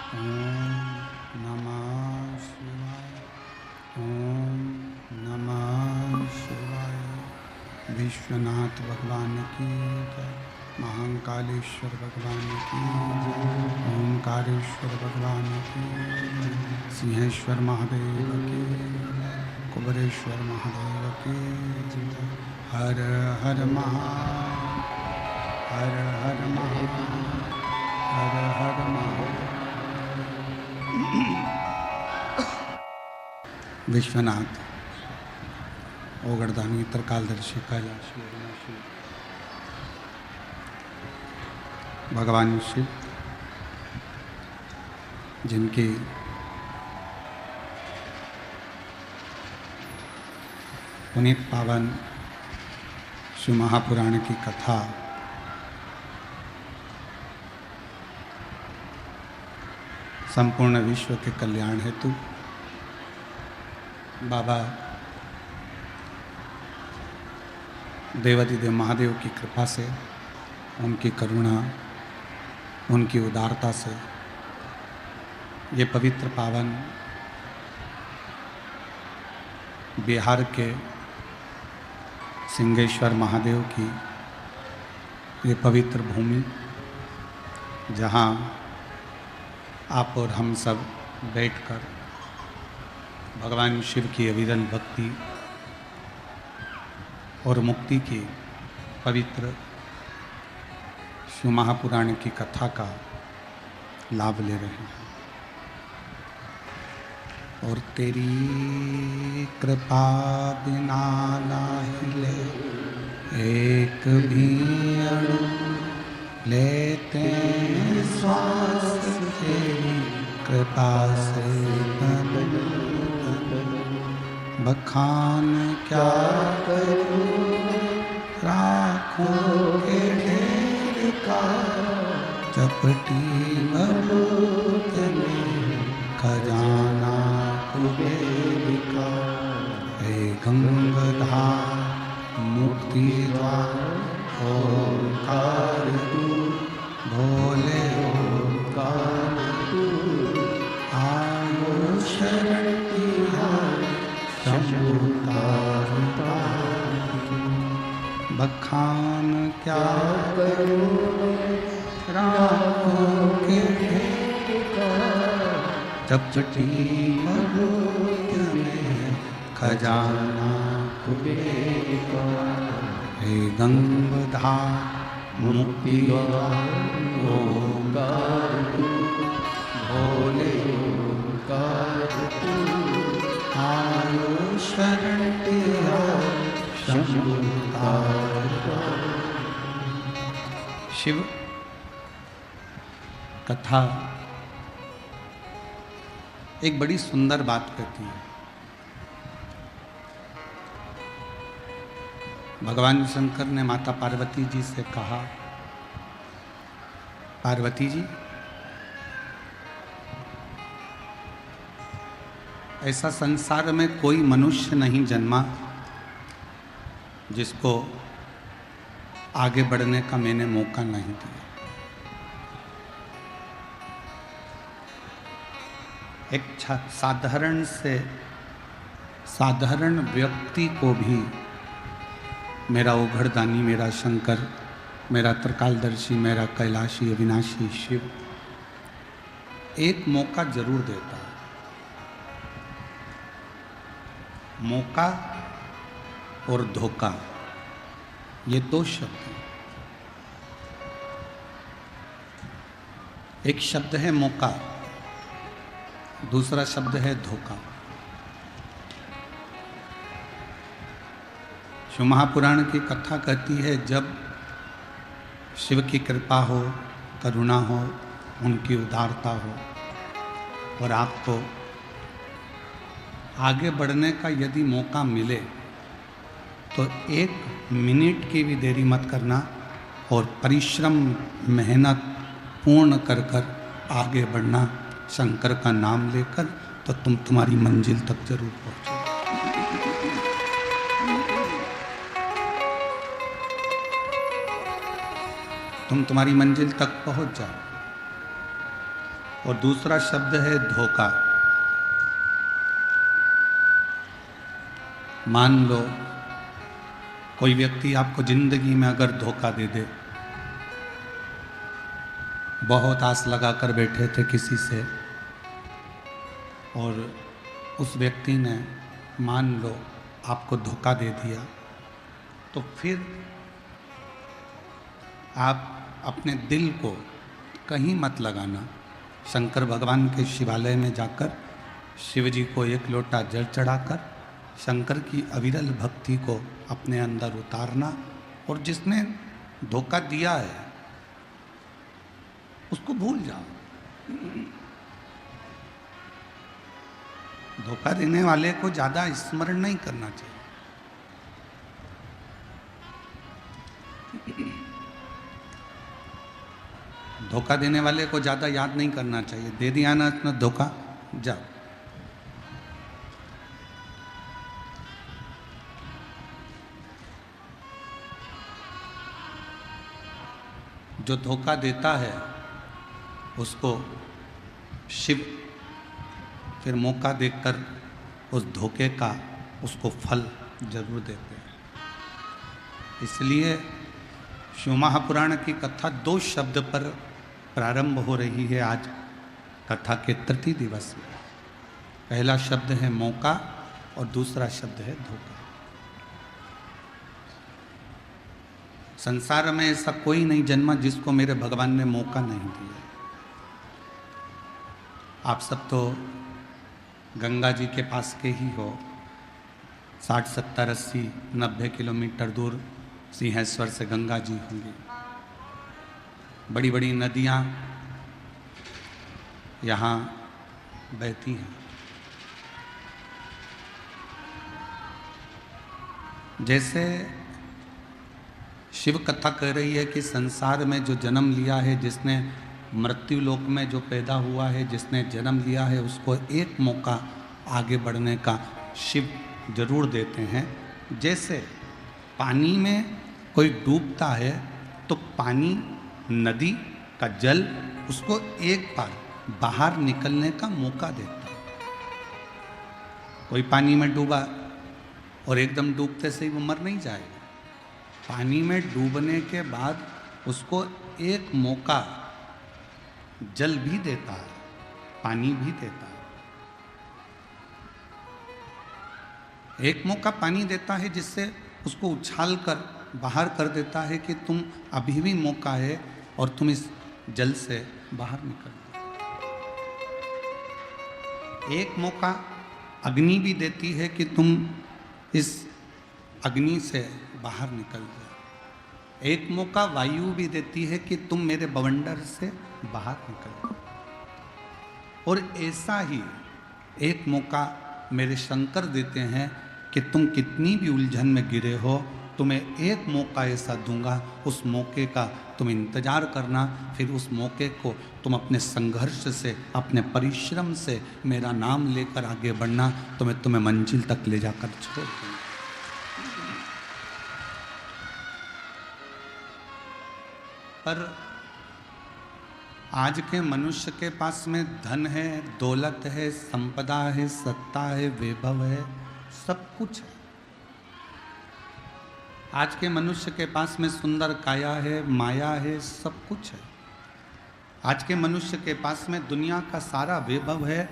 ओम नमः शिवाय। ओम नमः शिवाय। विश्वनाथ भगवान की जय। महाकालेश्वर भगवान की जय। ओंकारेश्वर भगवान की जय। सिंहेश्वर महादेव की जय। कुबेरेश्वर महादेव की जय। हर हर महादेव। हर हर महादेव। हर हर महादेव। विश्वनाथ ओगड़दानी त्रिकालदर्शी कैलाशी अविनाशी भगवान शिव, जिनकी पुनीत पावन शिव महापुराण की कथा संपूर्ण विश्व के कल्याण हेतु बाबा देवाधिदेव महादेव की कृपा से, उनकी करुणा, उनकी उदारता से ये पवित्र पावन बिहार के सिंहेश्वर महादेव की ये पवित्र भूमि, जहाँ आप और हम सब बैठकर भगवान शिव की अविरल भक्ति और मुक्ति की पवित्र शिव महापुराण की कथा का लाभ ले रहे हैं। और तेरी कृपा बिना ना हिले एक भी अणु, लेते श्वास तेरी कृपा से बखान क्या करूं राखों के ढेर का, चपटी बलूत में खजाना कुबेर का। हे गंगाधार मुक्ति द्वार ओंकार तू, भोले ओंकार तू, आयो शरण तिहारी शंभुतार बखान क्या करूं राहों के ढेर का, चपटी बलूत में खजाना कुबेर का। हे गंगाधार मुक्ति ओंकार तू, भोले ओंकार तू, आयो शरण तिहारी शंभुतार। शिव कथा एक बड़ी सुंदर बात कहती है। भगवान शंकर ने माता पार्वती जी से कहा, पार्वती जी, ऐसा संसार में कोई मनुष्य नहीं जन्मा जिसको आगे बढ़ने का मैंने मौका नहीं दिया। एक साधारण से साधारण व्यक्ति को भी मेरा ओघड़दानी, मेरा शंकर, मेरा त्रिकालदर्शी, मेरा कैलाशी अविनाशी शिव एक मौका जरूर देता है। मौका और धोखा, ये दो शब्द हैं। एक शब्द है मौका, दूसरा शब्द है धोखा। शिव महापुराण की कथा कहती है, जब शिव की कृपा हो, करुणा हो, उनकी उदारता हो और आपको आगे बढ़ने का यदि मौका मिले तो एक मिनट की भी देरी मत करना और परिश्रम मेहनत पूर्ण कर कर आगे बढ़ना शंकर का नाम लेकर, तो तुम तुम्हारी मंजिल तक जरूर पहुंचोगे। तुम तुम्हारी मंजिल तक पहुंच जाओ। और दूसरा शब्द है धोखा। मान लो कोई व्यक्ति आपको जिंदगी में अगर धोखा दे दे, बहुत आस लगा कर बैठे थे किसी से और उस व्यक्ति ने मान लो आपको धोखा दे दिया, तो फिर आप अपने दिल को कहीं मत लगाना। शंकर भगवान के शिवालय में जाकर शिव जी को एक लोटा जल चढ़ाकर शंकर की अविरल भक्ति को अपने अंदर उतारना, और जिसने धोखा दिया है उसको भूल जाओ। धोखा देने वाले को ज्यादा स्मरण नहीं करना चाहिए। धोखा देने वाले को ज्यादा याद नहीं करना चाहिए। दे दिया ना इतना धोखा, जाओ। जो धोखा देता है उसको शिव फिर मौका देकर उस धोखे का उसको फल जरूर देते हैं। इसलिए शिव महापुराण की कथा 2 शब्द पर प्रारंभ हो रही है आज कथा के तृतीय दिवस में। पहला शब्द है मौका और दूसरा शब्द है धोखा। संसार में ऐसा कोई नहीं जन्मा जिसको मेरे भगवान ने मौका नहीं दिया। आप सब तो गंगा जी के पास के ही हो। 60, 70, 80, 90 किलोमीटर दूर सिंहेश्वर से गंगा जी होंगी। बड़ी बड़ी नदियाँ यहाँ बहती हैं। जैसे शिव कथा कह रही है कि संसार में जो जन्म लिया है, जिसने मृत्यु लोक में जो पैदा हुआ है, जिसने जन्म लिया है, उसको एक मौका आगे बढ़ने का शिव जरूर देते हैं। जैसे पानी में कोई डूबता है तो पानी, नदी का जल उसको एक बार बाहर निकलने का मौका देता है। कोई पानी में डूबा और एकदम डूबते से ही वो मर नहीं जाएगा। पानी में डूबने के बाद उसको एक मौका जल भी देता है, पानी भी देता है। एक मौका पानी देता है जिससे उसको उछाल कर बाहर कर देता है कि तुम अभी भी मौका है और तुम इस जल से बाहर निकल दो। एक मौका अग्नि भी देती है कि तुम इस अग्नि से बाहर निकल जाओ। एक मौका वायु भी देती है कि तुम मेरे बवंडर से बाहर निकल जाओ। और ऐसा ही एक मौका मेरे शंकर देते हैं कि तुम कितनी भी उलझन में गिरे हो, तुम्हें एक मौका ऐसा दूंगा, उस मौके का तुम इंतजार करना। फिर उस मौके को तुम अपने संघर्ष से, अपने परिश्रम से मेरा नाम लेकर आगे बढ़ना, तो मैं तुम्हें मंजिल तक ले जाकर छोड़ दूंगा। पर आज के मनुष्य के पास में धन है, दौलत है, संपदा है, सत्ता है, वैभव है, सब कुछ है। आज के मनुष्य के पास में सुंदर काया है, माया है, सब कुछ है। आज के मनुष्य के पास में दुनिया का सारा वैभव है।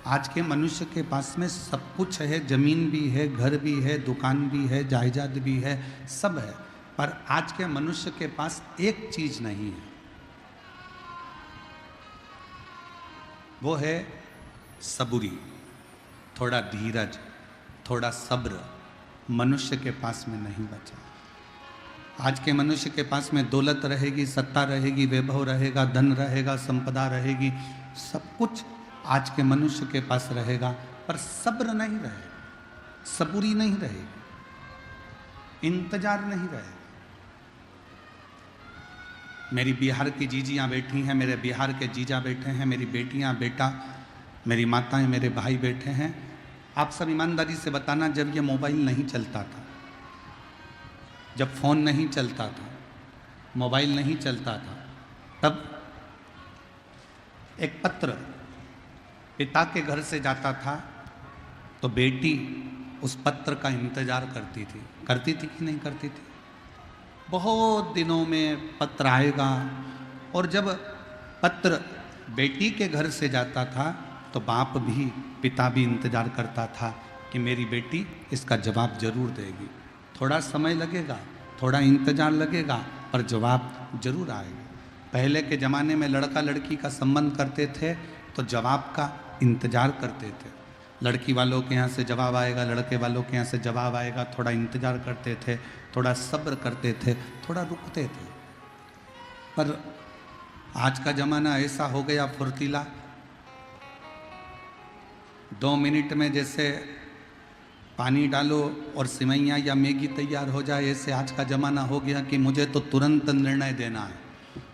आज के मनुष्य के पास में सब कुछ है, जमीन भी है, घर भी है, दुकान भी है, जायदाद भी है, सब है। पर आज के मनुष्य के पास एक चीज नहीं है, वो है सबूरी, थोड़ा धीरज, थोड़ा सब्र। मनुष्य के पास में नहीं बचा। आज के मनुष्य के पास में दौलत रहेगी, सत्ता रहेगी, वैभव रहेगा, धन रहेगा, संपदा रहेगी, सब कुछ आज के मनुष्य के पास रहेगा, पर सब्र नहीं रहेगा, सबूरी नहीं रहेगी, इंतजार नहीं रहेगा। मेरी बिहार की जीजियाँ बैठी हैं, मेरे बिहार के जीजा बैठे हैं, मेरी बेटियाँ, बेटा, मेरी माताएं, मेरे भाई बैठे हैं। आप सब ईमानदारी से बताना, जब ये मोबाइल नहीं चलता था, जब फ़ोन नहीं चलता था, मोबाइल नहीं चलता था, तब एक पत्र पिता के घर से जाता था तो बेटी उस पत्र का इंतजार करती थी कि नहीं करती थी? बहुत दिनों में पत्र आएगा। और जब पत्र बेटी के घर से जाता था तो बाप भी, पिता भी इंतजार करता था कि मेरी बेटी इसका जवाब जरूर देगी। थोड़ा समय लगेगा, थोड़ा इंतजार लगेगा, पर जवाब जरूर आएगा। पहले के ज़माने में लड़का लड़की का संबंध करते थे तो जवाब का इंतजार करते थे। लड़की वालों के यहाँ से जवाब आएगा, लड़के वालों के यहाँ से जवाब आएगा, थोड़ा इंतजार करते थे, थोड़ा सब्र करते थे, थोड़ा रुकते थे। पर आज का ज़माना ऐसा हो गया फुर्तीला, 2 मिनट में जैसे पानी डालो और सिवैयाँ या मैगी तैयार हो जाए, ऐसे आज का ज़माना हो गया कि मुझे तो तुरंत निर्णय देना है।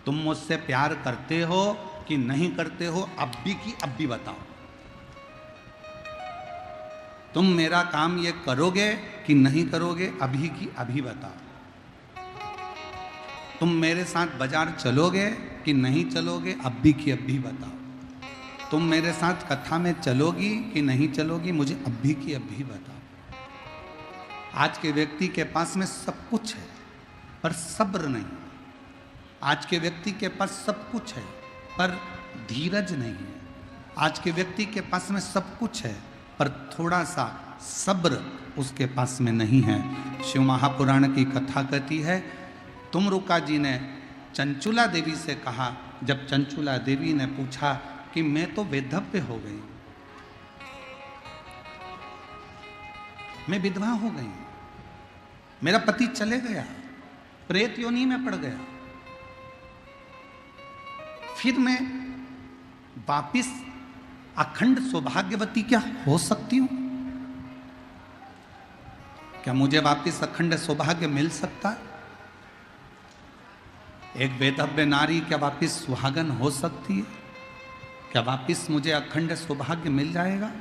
तुम मुझसे प्यार करते हो कि नहीं करते हो, अब भी की अब भी बताओ। तुम मेरा काम ये करोगे कि नहीं करोगे, अभी की अभी बताओ। तुम मेरे साथ बाजार चलोगे कि नहीं चलोगे, अब भी की अब भी बताओ। तुम मेरे साथ कथा में चलोगी कि नहीं चलोगी, मुझे अब भी की अब भी बताओ। आज के व्यक्ति के पास में सब कुछ है पर सब्र नहीं। आज के व्यक्ति के पास सब कुछ है पर धीरज नहीं है। आज के व्यक्ति के पास में सब कुछ है पर थोड़ा सा सब्र उसके पास में नहीं है। शिव महापुराण की कथा कहती है, तुमरुका जी ने चंचुला देवी से कहा, जब चंचुला देवी ने पूछा कि मैं तो वैधव्य हो गई, मैं विधवा हो गई, मेरा पति चले गया, प्रेत योनि में पड़ गया, फिर मैं वापिस अखंड सौभाग्यवती क्या हो सकती हूं? क्या मुझे वापिस अखंड सौभाग्य मिल सकता है? एक वेदव्य नारी क्या वापिस सुहागन हो सकती है? क्या वापिस मुझे अखंड सौभाग्य मिल जाएगा?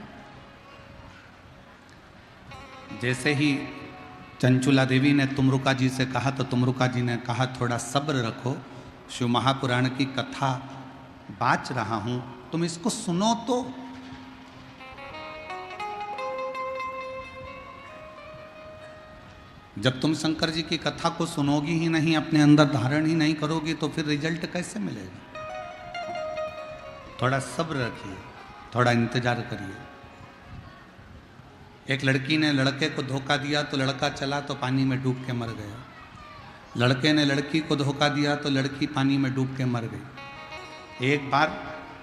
जैसे ही चंचुला देवी ने तुमरुका जी से कहा तो तुमरुका जी ने कहा, थोड़ा सब्र रखो, शिव महापुराण की कथा बाच रहा हूं, तुम इसको सुनो तो। जब तुम शंकर जी की कथा को सुनोगी ही नहीं, अपने अंदर धारण ही नहीं करोगी, तो फिर रिजल्ट कैसे मिलेगा? थोड़ा सब्र रखिए, थोड़ा इंतजार करिए। एक लड़की ने लड़के को धोखा दिया तो लड़का चला तो पानी में डूब के मर गया। लड़के ने लड़की को धोखा दिया तो लड़की पानी में डूब के मर गई। एक बार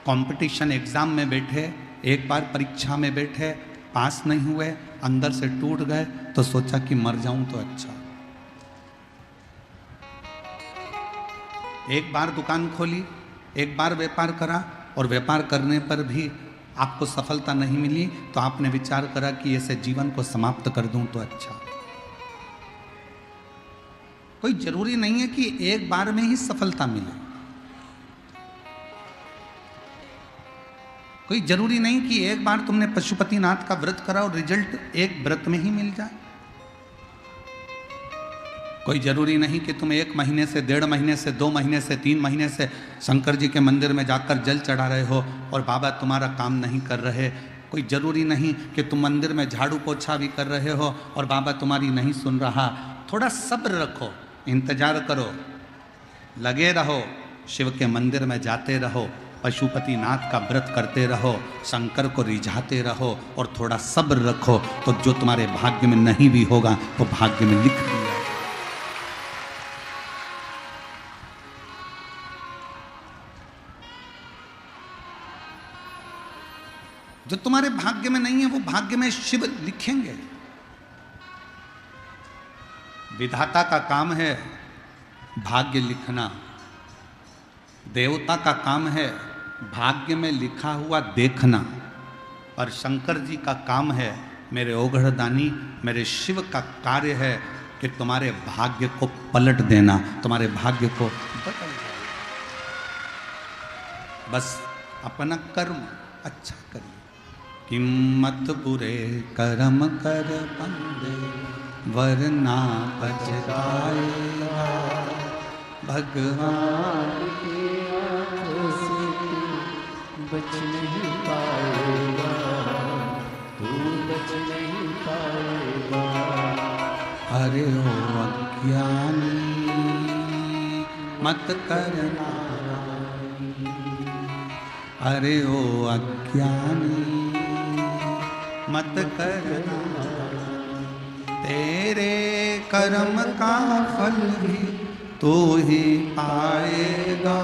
कंपटीशन एग्जाम में बैठे, एक बार परीक्षा में बैठे, पास नहीं हुए, अंदर से टूट गए, तो सोचा कि मर जाऊं तो अच्छा। एक बार दुकान खोली, एक बार व्यापार करा और व्यापार करने पर भी आपको सफलता नहीं मिली, तो आपने विचार करा कि ऐसे जीवन को समाप्त कर दूं तो अच्छा। कोई जरूरी नहीं है कि एक बार में ही सफलता मिले, कोई जरूरी नहीं कि एक बार तुमने पशुपतिनाथ का व्रत करा और रिजल्ट एक व्रत में ही मिल जाए। कोई जरूरी नहीं कि तुम 1 महीने से, 1.5 महीने से, 2 महीने से, 3 महीने से शंकर जी के मंदिर में जाकर जल चढ़ा रहे हो और बाबा तुम्हारा काम नहीं कर रहे। कोई जरूरी नहीं कि तुम मंदिर में झाड़ू पोछा भी कर रहे हो और बाबा तुम्हारी नहीं सुन रहा। थोड़ा सब्र रखो, इंतजार करो, लगे रहो, शिव के मंदिर में जाते रहो, पशुपतिनाथ का व्रत करते रहो, शंकर को रिझाते रहो और थोड़ा सब्र रखो, तो जो तुम्हारे भाग्य में नहीं भी होगा वो भाग्य में लिख दिया। जो तुम्हारे भाग्य में नहीं है वो भाग्य में शिव लिखेंगे। विधाता का काम है भाग्य लिखना, देवता का काम है भाग्य में लिखा हुआ देखना, और शंकर जी का काम है, मेरे ओघड़दानी, मेरे शिव का कार्य है कि तुम्हारे भाग्य को पलट देना, तुम्हारे भाग्य को बदल देना। बस अपना कर्म अच्छा करिए। किम्मत बुरे कर्म कर बंदे वरना पछताएगा, भगवान की बच नहीं पाएगा, तू बच नहीं पाएगा। अरे ओ अज्ञानी मत करना, अरे ओ अज्ञानी मत करना, तेरे कर्म का फल भी तू ही पाएगा,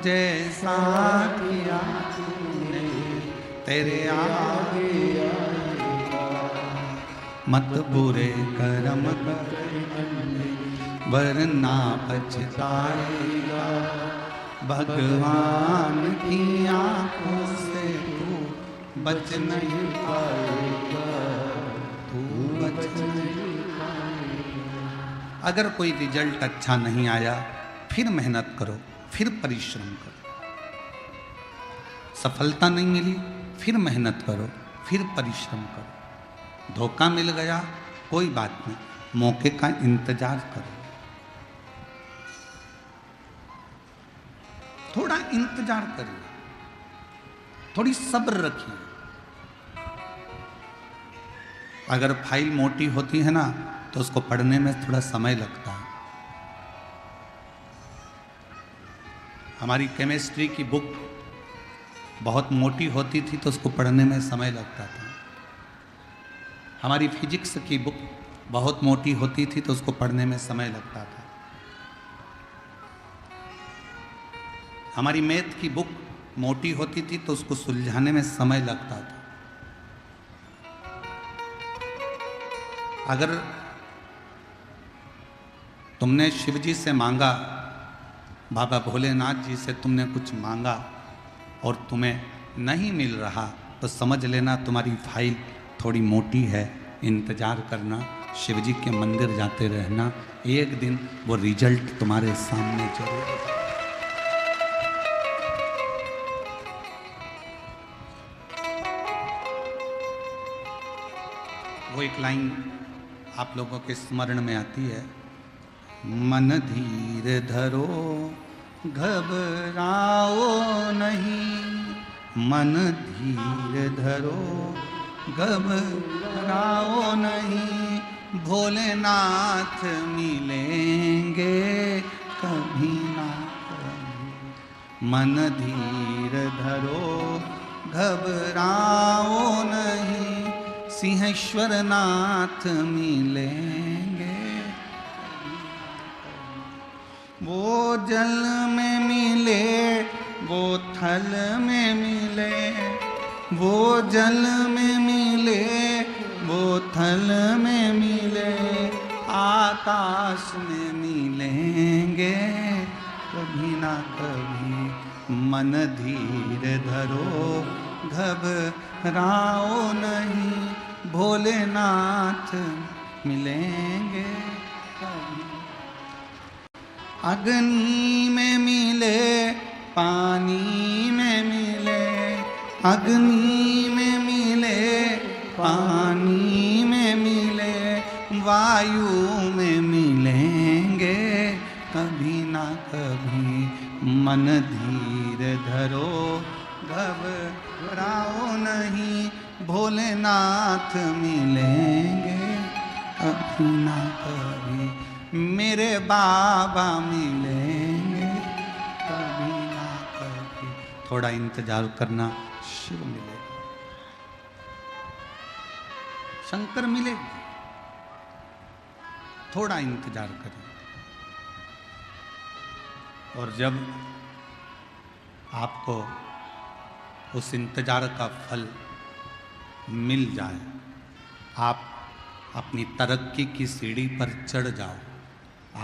जैसा किया तूने तेरे आगे आएगा। मत बुरे कर्म कर वरना पछताएगा, भगवान की आंखों से तू बच नहीं पाएगा, तू बच नहीं पाएगा। अगर कोई रिजल्ट अच्छा नहीं आया फिर मेहनत करो, फिर परिश्रम करो। सफलता नहीं मिली फिर मेहनत करो, फिर परिश्रम करो। धोखा मिल गया कोई बात नहीं, मौके का इंतजार करो, थोड़ा इंतजार करिए, थोड़ी सब्र रखिए। अगर फाइल मोटी होती है ना तो उसको पढ़ने में थोड़ा समय लगता है। हमारी केमिस्ट्री की बुक बहुत मोटी होती थी तो उसको पढ़ने में समय लगता था। हमारी फिजिक्स की बुक बहुत मोटी होती थी तो उसको पढ़ने में समय लगता था। हमारी मैथ की बुक मोटी होती थी तो उसको सुलझाने में समय लगता था। अगर तुमने शिव जी से मांगा, बाबा भोलेनाथ जी से तुमने कुछ मांगा और तुम्हें नहीं मिल रहा तो समझ लेना तुम्हारी फाइल थोड़ी मोटी है। इंतजार करना, शिव जी के मंदिर जाते रहना, एक दिन वो रिजल्ट तुम्हारे सामने जरूर। वो एक लाइन आप लोगों के स्मरण में आती है, मन धीर धरो घबराओ नहीं, मन धीर धरो घबराओ नहीं, भोलेनाथ मिलेंगे कभी ना कभी। मन धीर धरो घबराओ नहीं, सिंहेश्वर नाथ मिलेंगे। वो जल में मिले वो थल में मिले, वो जल में मिले वो थल में मिले, आकाश में मिलेंगे कभी ना कभी। मन धीर धरो घबराओ नहीं, भोलेनाथ मिलेंगे कभी। अग्नि में मिले पानी में मिले, अग्नि में मिले पानी में मिले, वायु में मिलेंगे कभी ना कभी। मन धीर धरो घबराओ नहीं, भोलेनाथ मिलेंगे कभी ना कभी। मेरे बाबा मिलेंगे कभी ना कभी। थोड़ा इंतजार करना, शिव मिलेगा, शंकर मिलेगा, थोड़ा इंतजार करें। और जब आपको उस इंतजार का फल मिल जाए, आप अपनी तरक्की की सीढ़ी पर चढ़ जाओ,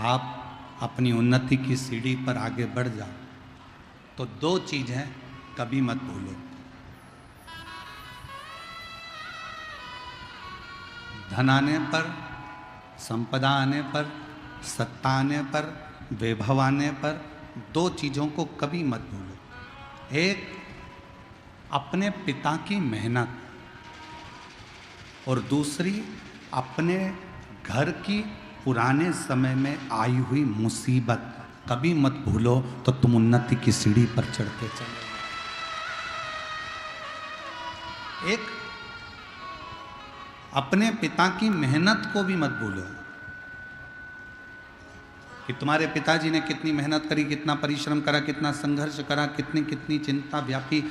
आप अपनी उन्नति की सीढ़ी पर आगे बढ़ जाओ, तो दो चीज़ें कभी मत भूलो। धन आने पर, संपदा आने पर, सत्ता आने पर, वैभव आने पर दो चीज़ों को कभी मत भूलो। एक अपने पिता की मेहनत और दूसरी अपने घर की पुराने समय में आई हुई मुसीबत कभी मत भूलो, तो तुम उन्नति की सीढ़ी पर चढ़ते चले। एक अपने पिता की मेहनत को भी मत भूलो कि तुम्हारे पिताजी ने कितनी मेहनत करी, कितना परिश्रम करा, कितना संघर्ष करा, कितनी कितनी चिंता व्यापी,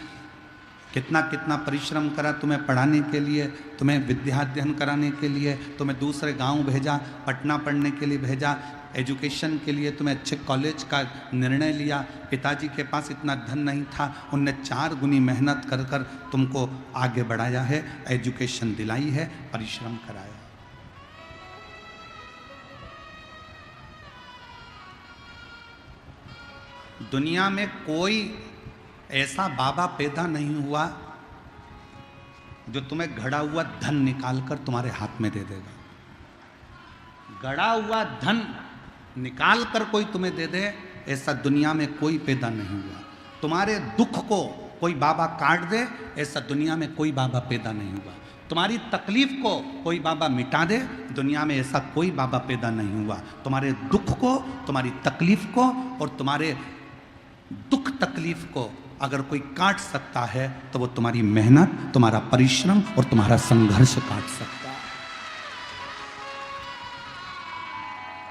कितना कितना परिश्रम करा तुम्हें पढ़ाने के लिए, तुम्हें विद्याध्ययन कराने के लिए, तुम्हें दूसरे गांव भेजा, पटना पढ़ने के लिए भेजा, एजुकेशन के लिए तुम्हें अच्छे कॉलेज का निर्णय लिया। पिताजी के पास इतना धन नहीं था, उनने 4 गुनी मेहनत कर कर तुमको आगे बढ़ाया है, एजुकेशन दिलाई है, परिश्रम कराया। दुनिया में कोई ऐसा बाबा पैदा नहीं हुआ जो तुम्हें घड़ा हुआ धन निकालकर तुम्हारे हाथ में दे देगा। गड़ा हुआ धन निकाल कर कोई तुम्हें दे दे, ऐसा दुनिया में कोई पैदा नहीं हुआ। तुम्हारे दुख को कोई बाबा काट दे, ऐसा दुनिया में कोई बाबा पैदा नहीं हुआ। तुम्हारी तकलीफ को कोई बाबा मिटा दे, दुनिया में ऐसा कोई बाबा पैदा नहीं हुआ। तुम्हारे दुख को, तुम्हारी तकलीफ को और तुम्हारे दुख तकलीफ को अगर कोई काट सकता है तो वो तुम्हारी मेहनत, तुम्हारा परिश्रम और तुम्हारा संघर्ष काट सकता है।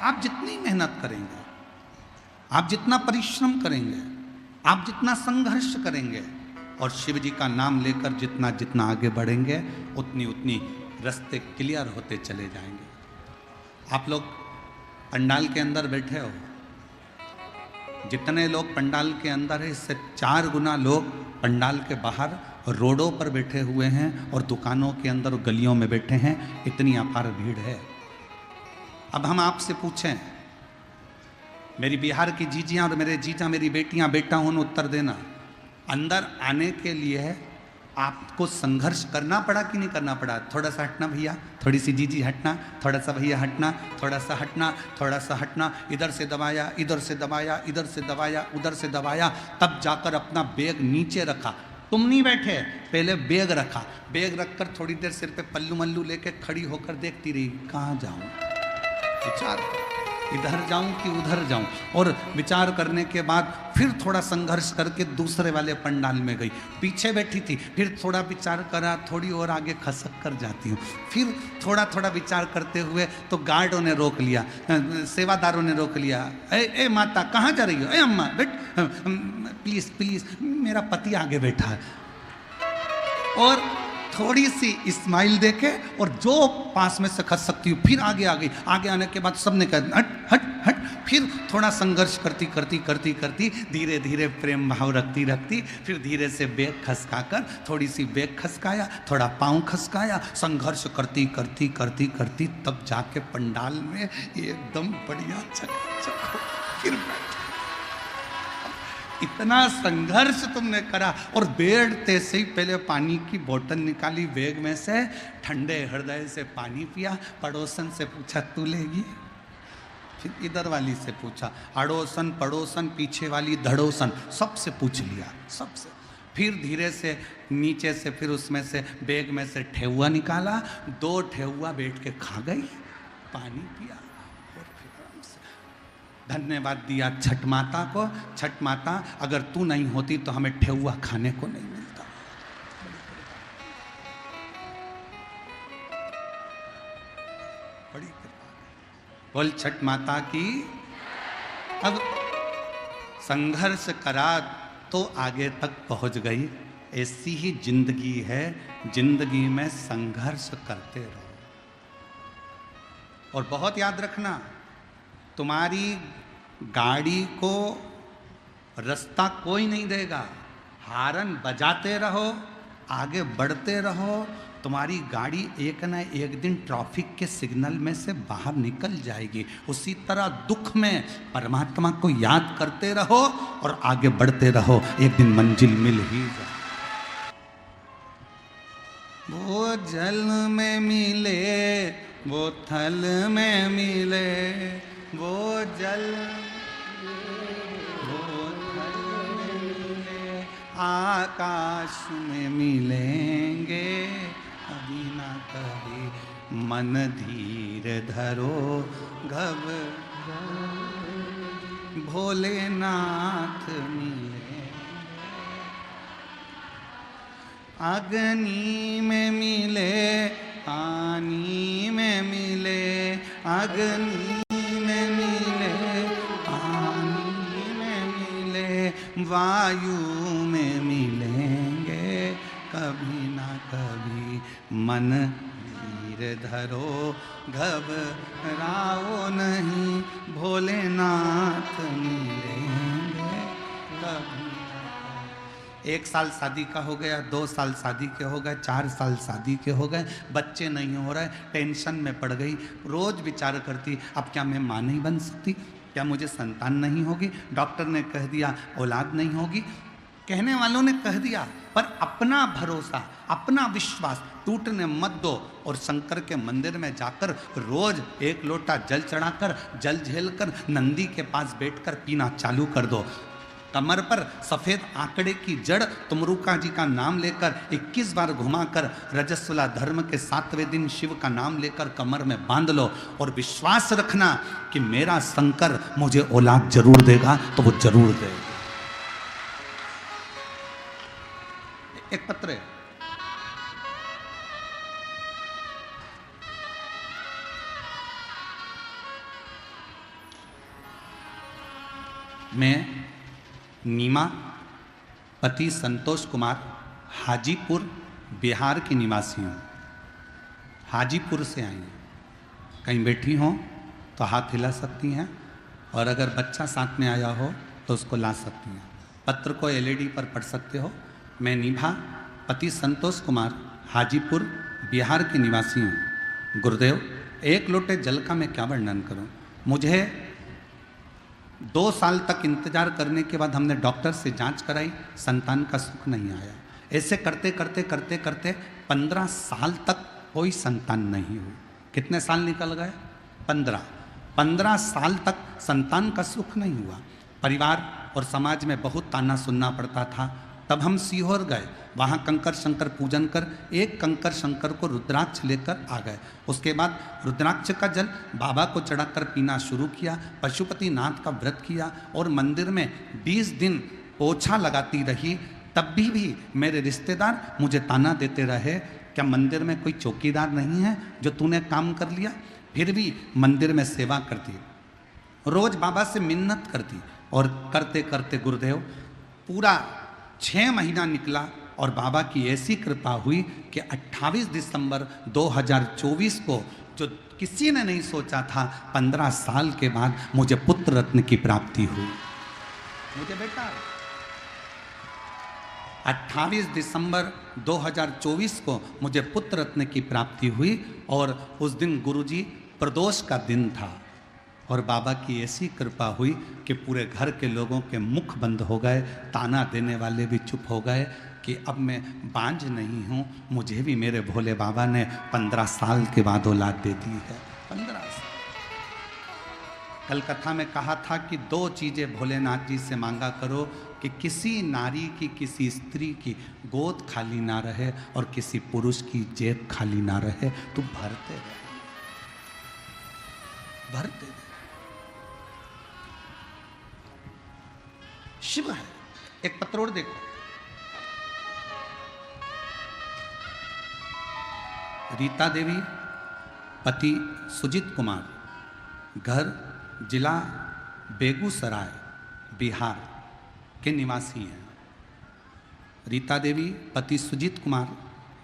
आप जितनी मेहनत करेंगे, आप जितना परिश्रम करेंगे, आप जितना संघर्ष करेंगे और शिव जी का नाम लेकर जितना जितना आगे बढ़ेंगे, उतनी उतनी रास्ते क्लियर होते चले जाएंगे। आप लोग पंडाल के अंदर बैठे हो, जितने लोग पंडाल के अंदर है इससे 4 गुना लोग पंडाल के बाहर रोडों पर बैठे हुए हैं और दुकानों के अंदर और गलियों में बैठे हैं। इतनी अपार भीड़ है। अब हम आपसे पूछें, मेरी बिहार की जीजियां और मेरे जीजा, मेरी बेटियां, बेटा उन उत्तर देना, अंदर आने के लिए आपको संघर्ष करना पड़ा कि नहीं करना पड़ा? थोड़ा सा हटना भैया, थोड़ी सी जीजी हटना, थोड़ा सा भैया हटना, थोड़ा सा हटना, थोड़ा सा हटना, इधर से दबाया, इधर से दबाया, इधर से दबाया, उधर से दबाया, तब जाकर अपना बैग नीचे रखा। तुम नहीं बैठे, पहले बैग रखा। बैग रखकर थोड़ी देर सिर पे पल्लू मल्लू लेके खड़ी होकर देखती रही, कहाँ जाऊँ, विचार, इधर जाऊं कि उधर जाऊं, और विचार करने के बाद फिर थोड़ा संघर्ष करके दूसरे वाले पंडाल में गई। पीछे बैठी थी, फिर थोड़ा विचार करा, थोड़ी और आगे खसक कर जाती हूँ। फिर थोड़ा थोड़ा विचार करते हुए तो गार्डों ने रोक लिया, सेवादारों ने रोक लिया। ए माता कहाँ जा रही हो? ए अम्मा बेट, प्लीज़ प्लीज़, मेरा पति आगे बैठा है। और थोड़ी सी स्माइल देके और जो पास में से खस सकती हूँ, फिर आगे आ गई। आगे आने के बाद सबने कहा हट हट हट। फिर थोड़ा संघर्ष करती करती करती करती धीरे धीरे प्रेम भाव रखती रखती फिर धीरे से बैग खसकाकर, थोड़ी सी बैग खसकाया, थोड़ा पाँव खसकाया, संघर्ष करती करती करती करती तब जाके पंडाल में एकदम बढ़िया चकाचक फिर इतना संघर्ष तुमने करा। और बैठते से ही पहले पानी की बोतल निकाली बैग में से, ठंडे हृदय से पानी पिया, पड़ोसन से पूछा तू लेगी? फिर इधर वाली से पूछा, अड़ोसन पड़ोसन पीछे वाली धड़ोसन, सबसे पूछ लिया, सबसे। फिर धीरे से नीचे से फिर उसमें से बैग में से ठेहुआ निकाला, 2 ठेहुआ बैठ के खा गई, पानी पिया और फिर आराम से धन्यवाद दिया छठ माता को। छठ माता, अगर तू नहीं होती तो हमें ठेहुआ खाने को नहीं मिलता। बड़ी कृपा, बोल छठ माता की। अब संघर्ष करा तो आगे तक पहुंच गई। ऐसी ही जिंदगी है, जिंदगी में संघर्ष करते रहो। और बहुत याद रखना, तुम्हारी गाड़ी को रास्ता कोई नहीं देगा। हारन बजाते रहो, आगे बढ़ते रहो, तुम्हारी गाड़ी एक न एक दिन ट्रैफिक के सिग्नल में से बाहर निकल जाएगी। उसी तरह दुख में परमात्मा को याद करते रहो और आगे बढ़ते रहो, एक दिन मंजिल मिल ही जाए। वो जल में मिले, वो थल में मिले, वो जल वो थल में मिले, आकाश में मिलेंगे कभी ना कभी। मन धीर धरो घबराओ, भोलेनाथ मिले। अग्नि में मिले, पानी में मिले, अग्नि में मिले, पानी में मिले, वायु में मिलेंगे कभी ना कभी। मन धीर धरो, घबराओ नहीं, भोलेनाथ मिलेंगे कभी। 1 साल शादी का हो गया, 2 साल शादी के हो गए, 4 साल शादी के हो गए, बच्चे नहीं हो रहे, टेंशन में पड़ गई। रोज विचार करती, अब क्या मैं माँ नहीं बन सकती? क्या मुझे संतान नहीं होगी? डॉक्टर ने कह दिया औलाद नहीं होगी, कहने वालों ने कह दिया, पर अपना भरोसा, अपना विश्वास टूटने मत दो। और शंकर के मंदिर में जाकर रोज 1 लोटा जल चढ़ाकर, जल झेलकर नंदी के पास बैठकर पीना चालू कर दो। कमर पर सफेद आंकड़े की जड़ तुमरुका जी का नाम लेकर 21 बार घुमाकर रजस्वला धर्म के 7वें दिन शिव का नाम लेकर कमर में बांध लो और विश्वास रखना कि मेरा शंकर मुझे औलाद जरूर देगा, तो वो जरूर देगा। एक पत्र है, मैं नीमा, पति संतोष कुमार, हाजीपुर बिहार की निवासी हूँ। हाजीपुर से आई हैं। कहीं बैठी हों तो हाथ हिला सकती हैं, और अगर बच्चा साथ में आया हो तो उसको ला सकती हैं। पत्र को LED पर पढ़ सकते हो। मैं नीभा, पति संतोष कुमार, हाजीपुर बिहार की निवासी हूँ। गुरुदेव, 1 लोटे जल का मैं क्या वर्णन करूँ? मुझे 2 साल तक इंतजार करने के बाद हमने डॉक्टर से जांच कराई, संतान का सुख नहीं आया। ऐसे करते करते करते करते 15 साल तक कोई संतान नहीं हुई। कितने साल निकल गए? 15 साल तक संतान का सुख नहीं हुआ। परिवार और समाज में बहुत ताना सुनना पड़ता था। तब हम सीहोर गए, वहाँ कंकर शंकर पूजन कर एक कंकर शंकर को रुद्राक्ष लेकर आ गए। उसके बाद रुद्राक्ष का जल बाबा को चढ़ाकर पीना शुरू किया, पशुपति नाथ का व्रत किया और मंदिर में 20 दिन पोछा लगाती रही। तब भी मेरे रिश्तेदार मुझे ताना देते रहे, क्या मंदिर में कोई चौकीदार नहीं है जो तूने काम कर लिया? फिर भी मंदिर में सेवा करती, रोज बाबा से मिन्नत करती, और करते करते गुरुदेव पूरा 6 महीना निकला और बाबा की ऐसी कृपा हुई कि 28 दिसंबर 2024 को, जो किसी ने नहीं सोचा था, 15 साल के बाद मुझे पुत्र रत्न की प्राप्ति हुई। मुझे बेटा 28 दिसंबर 2024 को मुझे पुत्र रत्न की प्राप्ति हुई, और उस दिन गुरुजी प्रदोष का दिन था, और बाबा की ऐसी कृपा हुई कि पूरे घर के लोगों के मुख बंद हो गए, ताना देने वाले भी चुप हो गए कि अब मैं बांझ नहीं हूँ, मुझे भी मेरे भोले बाबा ने 15 साल के बाद औलाद दे दी है। 15 साल। कल कथा में कहा था कि 2 चीज़ें भोलेनाथ जी से मांगा करो, कि किसी नारी की, किसी स्त्री की गोद खाली ना रहे और किसी पुरुष की जेब खाली ना रहे। तू भरते रहे, भरते रहे। शिव है। एक पत्र और देखो, रीता देवी, पति सुजीत कुमार, घर जिला बेगूसराय बिहार के निवासी हैं। रीता देवी, पति सुजीत कुमार,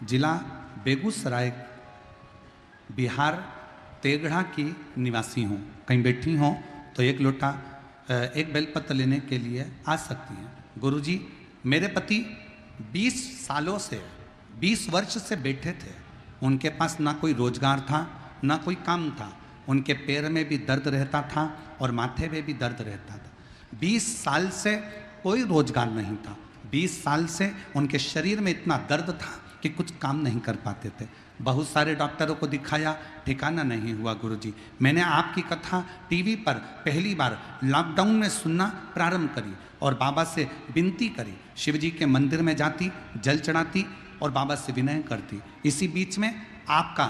जिला बेगूसराय बिहार तेगढ़ा की निवासी हूँ। कहीं बैठी हों तो 1 लोटा एक बेलपत्र लेने के लिए आ सकती हैं। गुरुजी, मेरे पति 20 सालों से, 20 वर्ष से बैठे थे। उनके पास ना कोई रोजगार था, ना कोई काम था। उनके पैर में भी दर्द रहता था और माथे में भी दर्द रहता था। 20 साल से कोई रोजगार नहीं था। 20 साल से उनके शरीर में इतना दर्द था कि कुछ काम नहीं कर पाते थे। बहुत सारे डॉक्टरों को दिखाया, ठिकाना नहीं हुआ। गुरुजी, मैंने आपकी कथा टीवी पर पहली बार लॉकडाउन में सुनना प्रारंभ करी और बाबा से विनती करी। शिव जी के मंदिर में जाती, जल चढ़ाती और बाबा से विनय करती। इसी बीच में आपका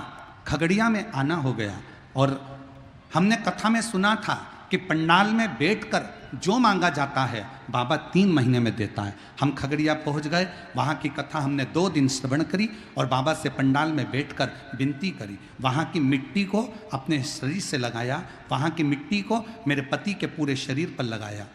खगड़िया में आना हो गया और हमने कथा में सुना था कि पंडाल में बैठकर जो मांगा जाता है बाबा 3 महीने में देता है। हम खगड़िया पहुंच गए, वहाँ की कथा हमने 2 दिन श्रवण करी और बाबा से पंडाल में बैठकर विनती करी। वहाँ की मिट्टी को अपने शरीर से लगाया, वहाँ की मिट्टी को मेरे पति के पूरे शरीर पर लगाया।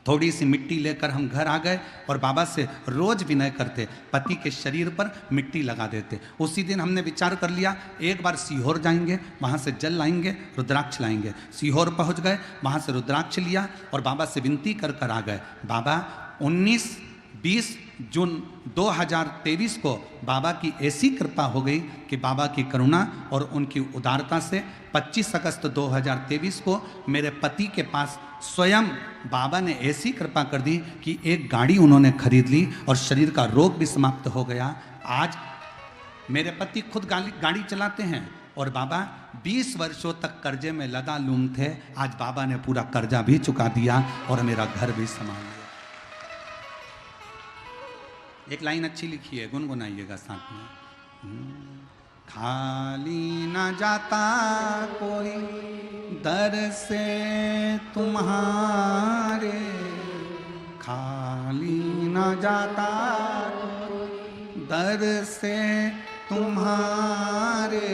थोड़ी सी मिट्टी लेकर हम घर आ गए और बाबा से रोज विनय करते, पति के शरीर पर मिट्टी लगा देते। उसी दिन हमने विचार कर लिया एक बार सीहोर जाएंगे, वहाँ से जल लाएंगे, रुद्राक्ष लाएंगे। सीहोर पहुँच गए, वहाँ से रुद्राक्ष लिया और बाबा से विनती कर कर आ गए। बाबा 19-20 जून 2023 को बाबा की ऐसी कृपा हो गई कि बाबा की करुणा और उनकी उदारता से 25 अगस्त 2023 को मेरे पति के पास स्वयं बाबा ने ऐसी कृपा कर दी कि एक गाड़ी उन्होंने खरीद ली और शरीर का रोग भी समाप्त हो गया। आज मेरे पति खुद गाड़ी चलाते हैं और बाबा 20 वर्षों तक कर्जे में लदालूम थे। आज बाबा ने पूरा कर्जा भी चुका दिया और मेरा घर भी संभाल लिया। एक लाइन अच्छी लिखी है, गुनगुनाइएगा साथ में। खाली न जाता कोई दर से तुम्हारे, खाली न जाता दर से तुम्हारे,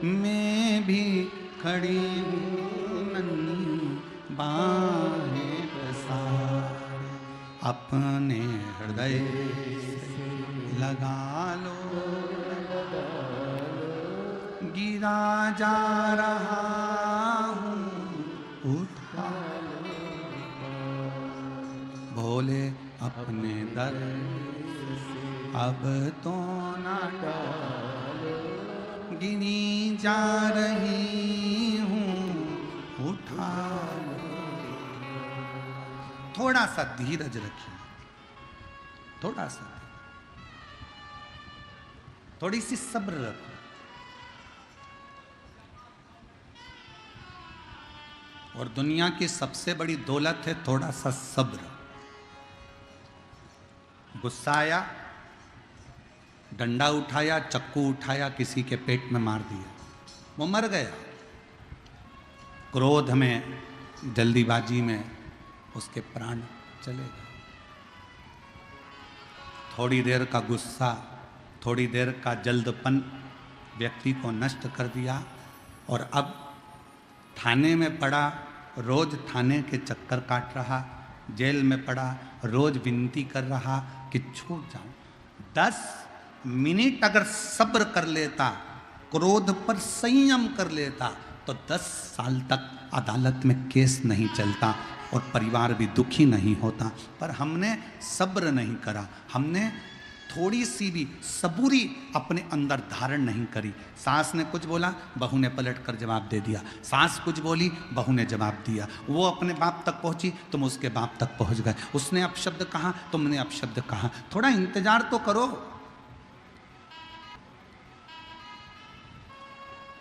मैं भी खड़ी हूँ नन्ही बाहें पसारे, अपने हृदय से लगा लो, गिरा जा रहा हूँ उठा लो, भोले अपने दर अब तो न डालो, गिनी जा रही हूँ उठा लो। थोड़ा सा धीरज रखिए, थोड़ा सा, थोड़ी सी सब्र रखो। और दुनिया की सबसे बड़ी दौलत है थोड़ा सा सब्र। गुस्सा आया, डंडा उठाया, चक्कू उठाया, किसी के पेट में मार दिया, वो मर गया। क्रोध में, जल्दीबाजी में उसके प्राण चले गए। थोड़ी देर का गुस्सा, थोड़ी देर का जल्दपन व्यक्ति को नष्ट कर दिया और अब थाने में पड़ा, रोज थाने के चक्कर काट रहा, जेल में पड़ा, रोज विनती कर रहा कि छूट जाऊं। 10 मिनट अगर सब्र कर लेता, क्रोध पर संयम कर लेता, तो 10 साल तक अदालत में केस नहीं चलता और परिवार भी दुखी नहीं होता। पर हमने सब्र नहीं करा, हमने थोड़ी सी भी सबूरी अपने अंदर धारण नहीं करी। सास ने कुछ बोला, बहू ने पलट कर जवाब दे दिया, सास कुछ बोली, बहू ने जवाब दिया। वो अपने बाप तक पहुंची, तुम उसके बाप तक पहुंच गए। उसने अपशब्द कहा, तुमने अपशब्द कहा। थोड़ा इंतजार तो करो।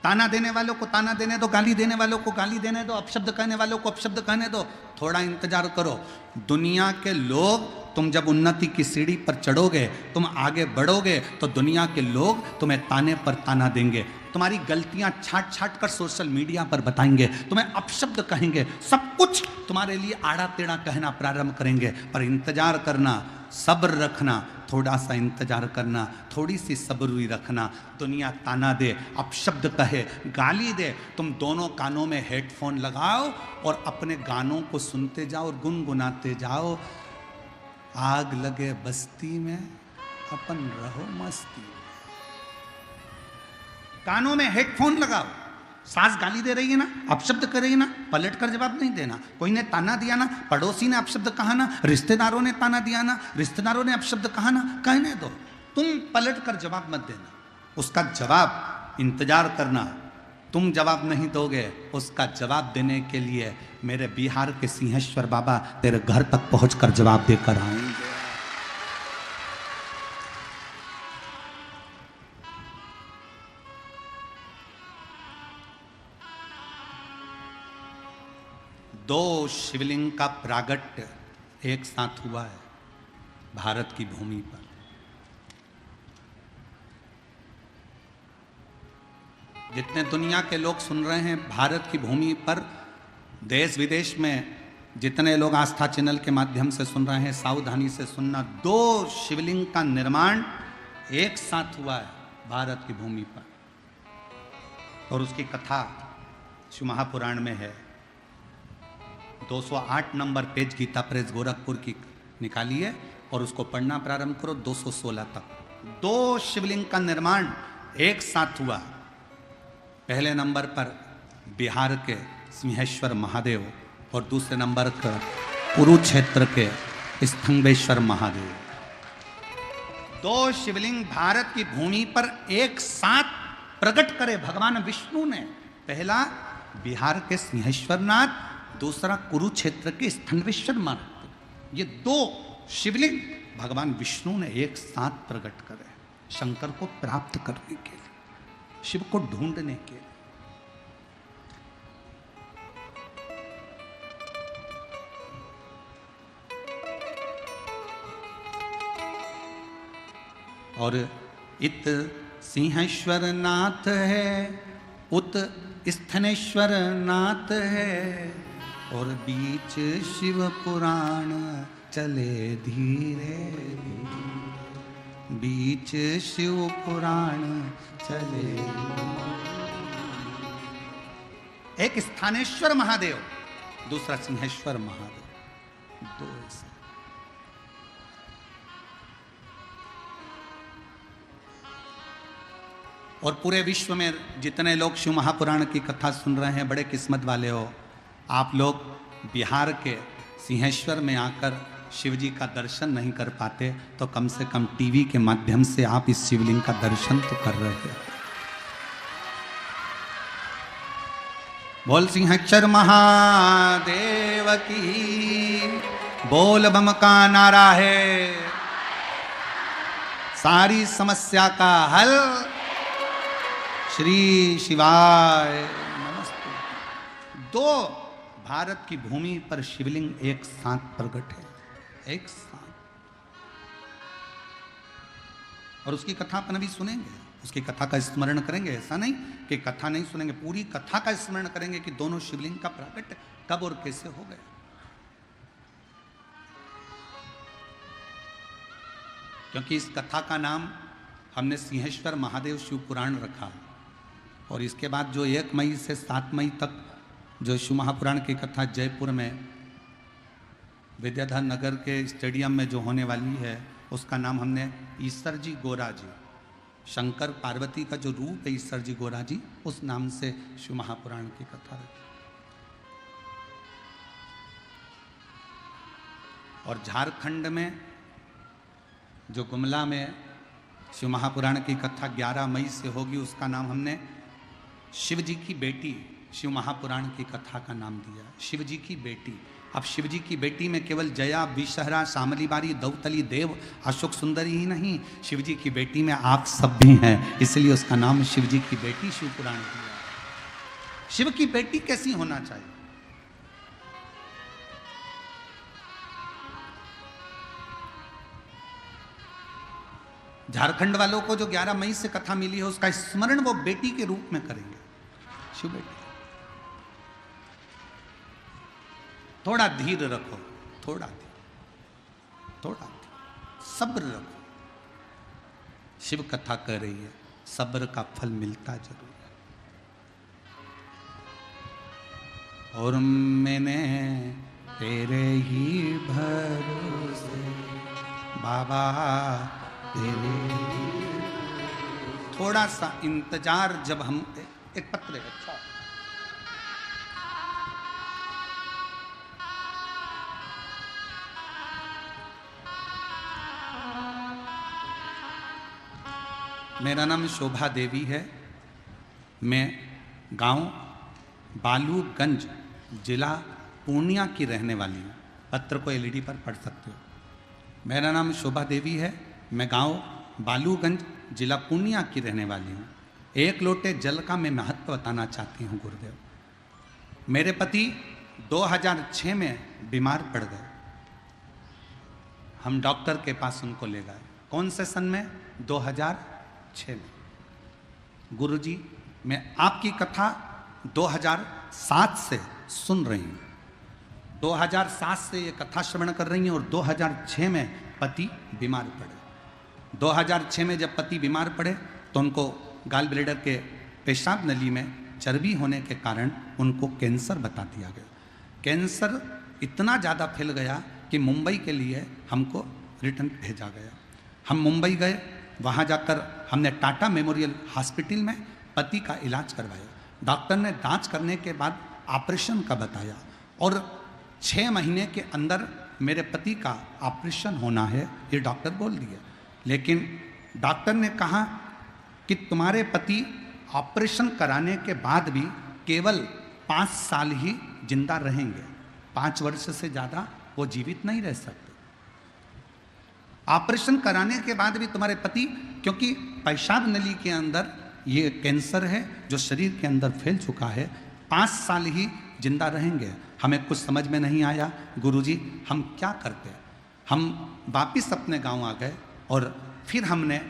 ताना देने वालों को ताना देने दो, गाली देने वालों को गाली देने दो, अपशब्द कहने वालों को अपशब्द कहने दो। थोड़ा इंतजार करो। दुनिया के लोग, तुम जब उन्नति की सीढ़ी पर चढ़ोगे, तुम आगे बढ़ोगे, तो दुनिया के लोग तुम्हें ताने पर ताना देंगे, तुम्हारी गलतियां छाट छाट कर सोशल मीडिया पर बताएंगे, तुम्हें अपशब्द कहेंगे, सब कुछ तुम्हारे लिए आड़ा टेढ़ा कहना प्रारंभ करेंगे। पर इंतजार करना, सब्र रखना, थोड़ा सा इंतजार करना, थोड़ी सी सब्र रखना। दुनिया ताना दे, अपशब्द कहे, गाली दे, तुम दोनों कानों में हेडफोन लगाओ और अपने गानों को सुनते जाओ और गुनगुनाते जाओ। आग लगे बस्ती में, अपन रहो मस्ती। कानों में हेडफोन लगाओ। सास गाली दे रही है ना, अपशब्द कर रही है ना, पलट कर जवाब नहीं देना। कोई ने ताना दिया ना, पड़ोसी ने अपशब्द कहा ना, रिश्तेदारों ने ताना दिया ना, रिश्तेदारों ने अपशब्द कहा ना, कहने दो, तुम पलट कर जवाब मत देना। उसका जवाब इंतजार करना। तुम जवाब नहीं दोगे, उसका जवाब देने के लिए मेरे बिहार के सिंहेश्वर बाबा तेरे घर तक पहुंचकर जवाब देकर आएंगे। दो शिवलिंग का प्रागट्य एक साथ हुआ है भारत की भूमि पर। जितने दुनिया के लोग सुन रहे हैं, भारत की भूमि पर देश विदेश में जितने लोग आस्था चैनल के माध्यम से सुन रहे हैं, सावधानी से सुनना। 2 शिवलिंग का निर्माण एक साथ हुआ है भारत की भूमि पर, और उसकी कथा शिव महापुराण में है। 208 नंबर पेज गीता प्रेस गोरखपुर की निकालिए और उसको पढ़ना प्रारंभ करो 216 तक। 2 शिवलिंग का निर्माण एक साथ हुआ। पहले नंबर पर बिहार के सिंहेश्वर महादेव और दूसरे नंबर पर कुरुक्षेत्र के स्तंभेश्वर महादेव। 2 शिवलिंग भारत की भूमि पर एक साथ प्रकट करे भगवान विष्णु ने। पहला बिहार के सिंहेश्वरनाथ, दूसरा कुरुक्षेत्र के स्तंभेश्वर महादेव। ये 2 शिवलिंग भगवान विष्णु ने एक साथ प्रकट करे शंकर को प्राप्त करने के लिए, शिव को ढूंढने के लिए। और इत सिंहेश्वर नाथ है, उत स्थनेश्वर नाथ है, और बीच शिव पुराण चले धीरे धीरे, बीच शिव पुराण चले। एक स्थानेश्वर महादेव, दूसरा सिंहेश्वर महादेव, 2 ऐसे। और पूरे विश्व में जितने लोग शिव महापुराण की कथा सुन रहे हैं, बड़े किस्मत वाले हो आप लोग। बिहार के सिंहेश्वर में आकर शिव जी का दर्शन नहीं कर पाते तो कम से कम टीवी के माध्यम से आप इस शिवलिंग का दर्शन तो कर रहे हैं। बोल सिंहेश्वर महादेव की, बोल बम का नारा है, सारी समस्या का हल श्री शिवाय नमस्ते। 2 भारत की भूमि पर शिवलिंग एक साथ प्रकट है, एक साथ। और उसकी कथा अपन अभी सुनेंगे, उसकी कथा का स्मरण करेंगे। ऐसा नहीं कि कथा नहीं सुनेंगे, पूरी कथा का स्मरण करेंगे कि दोनों शिवलिंग का प्रकट कब और कैसे हो गया। क्योंकि इस कथा का नाम हमने सिंहेश्वर महादेव शिव पुराण रखा, और इसके बाद जो 1 मई से 7 मई तक जो शिव महापुराण की कथा जयपुर में विद्याधर नगर के स्टेडियम में जो होने वाली है, उसका नाम हमने ईश्वर जी गोरा जी, शंकर पार्वती का जो रूप है ईश्वर जी गोरा जी, उस नाम से शिव महापुराण की कथा रखी। और झारखंड में जो गुमला में शिव महापुराण की कथा 11 मई से होगी, उसका नाम हमने शिव जी की बेटी शिव महापुराण की कथा का नाम दिया, शिव जी की बेटी। अब शिव जी की बेटी में केवल जया, विषहरा, शामली बारी, दौतली, देव, अशोक सुंदरी ही नहीं, शिव जी की बेटी में आप सब भी हैं, इसलिए उसका नाम शिव जी की बेटी शिव पुराण दिया। शिव की बेटी कैसी होना चाहिए? झारखंड वालों को जो 11 मई से कथा मिली है, उसका स्मरण वो बेटी के रूप में करेंगे, शिव बेटी। थोड़ा धीर रखो, थोड़ा सब्र रखो। शिव कथा कर रही है, सब्र का फल मिलता जरूर है। और मैंने तेरे ही भरोसे बाबा, तेरे थोड़ा सा इंतजार। जब हम एक पत्र, अच्छा मेरा नाम शोभा देवी है, मैं गांव बालूगंज जिला पूर्णिया की रहने वाली हूँ। पत्र को एलईडी पर पढ़ सकते हो। मेरा नाम शोभा देवी है, मैं गांव बालूगंज जिला पूर्णिया की रहने वाली हूँ। 1 लोटे जल का मैं महत्व बताना चाहती हूँ गुरुदेव। मेरे पति 2006 में बीमार पड़ गए। हम डॉक्टर के पास उनको ले गए। कौन से सन में? 2006 में। गुरुजी, मैं आपकी कथा 2007 से सुन रही हैं, 2007 से ये कथा श्रवण कर रही हैं और 2006 में पति बीमार पड़े। 2006 में जब पति बीमार पड़े तो उनको गाल ब्लेडर के पेशाब नली में चर्बी होने के कारण उनको कैंसर बता दिया गया। कैंसर इतना ज़्यादा फैल गया कि मुंबई के लिए हमको रिटर्न भेजा गया। हम मुंबई गए, वहाँ जाकर हमने टाटा मेमोरियल हॉस्पिटल में पति का इलाज करवाया। डॉक्टर ने जांच करने के बाद ऑपरेशन का बताया और 6 महीने के अंदर मेरे पति का ऑपरेशन होना है, ये डॉक्टर बोल दिया। लेकिन डॉक्टर ने कहा कि तुम्हारे पति ऑपरेशन कराने के बाद भी केवल 5 साल ही जिंदा रहेंगे, 5 वर्ष से ज़्यादा वो जीवित नहीं रह सकते। ऑपरेशन कराने के बाद भी तुम्हारे पति, क्योंकि पेशाब नली के अंदर ये कैंसर है जो शरीर के अंदर फैल चुका है, 5 साल ही जिंदा रहेंगे। हमें कुछ समझ में नहीं आया, गुरुजी हम क्या करते। हम वापिस अपने गांव आ गए और फिर हमने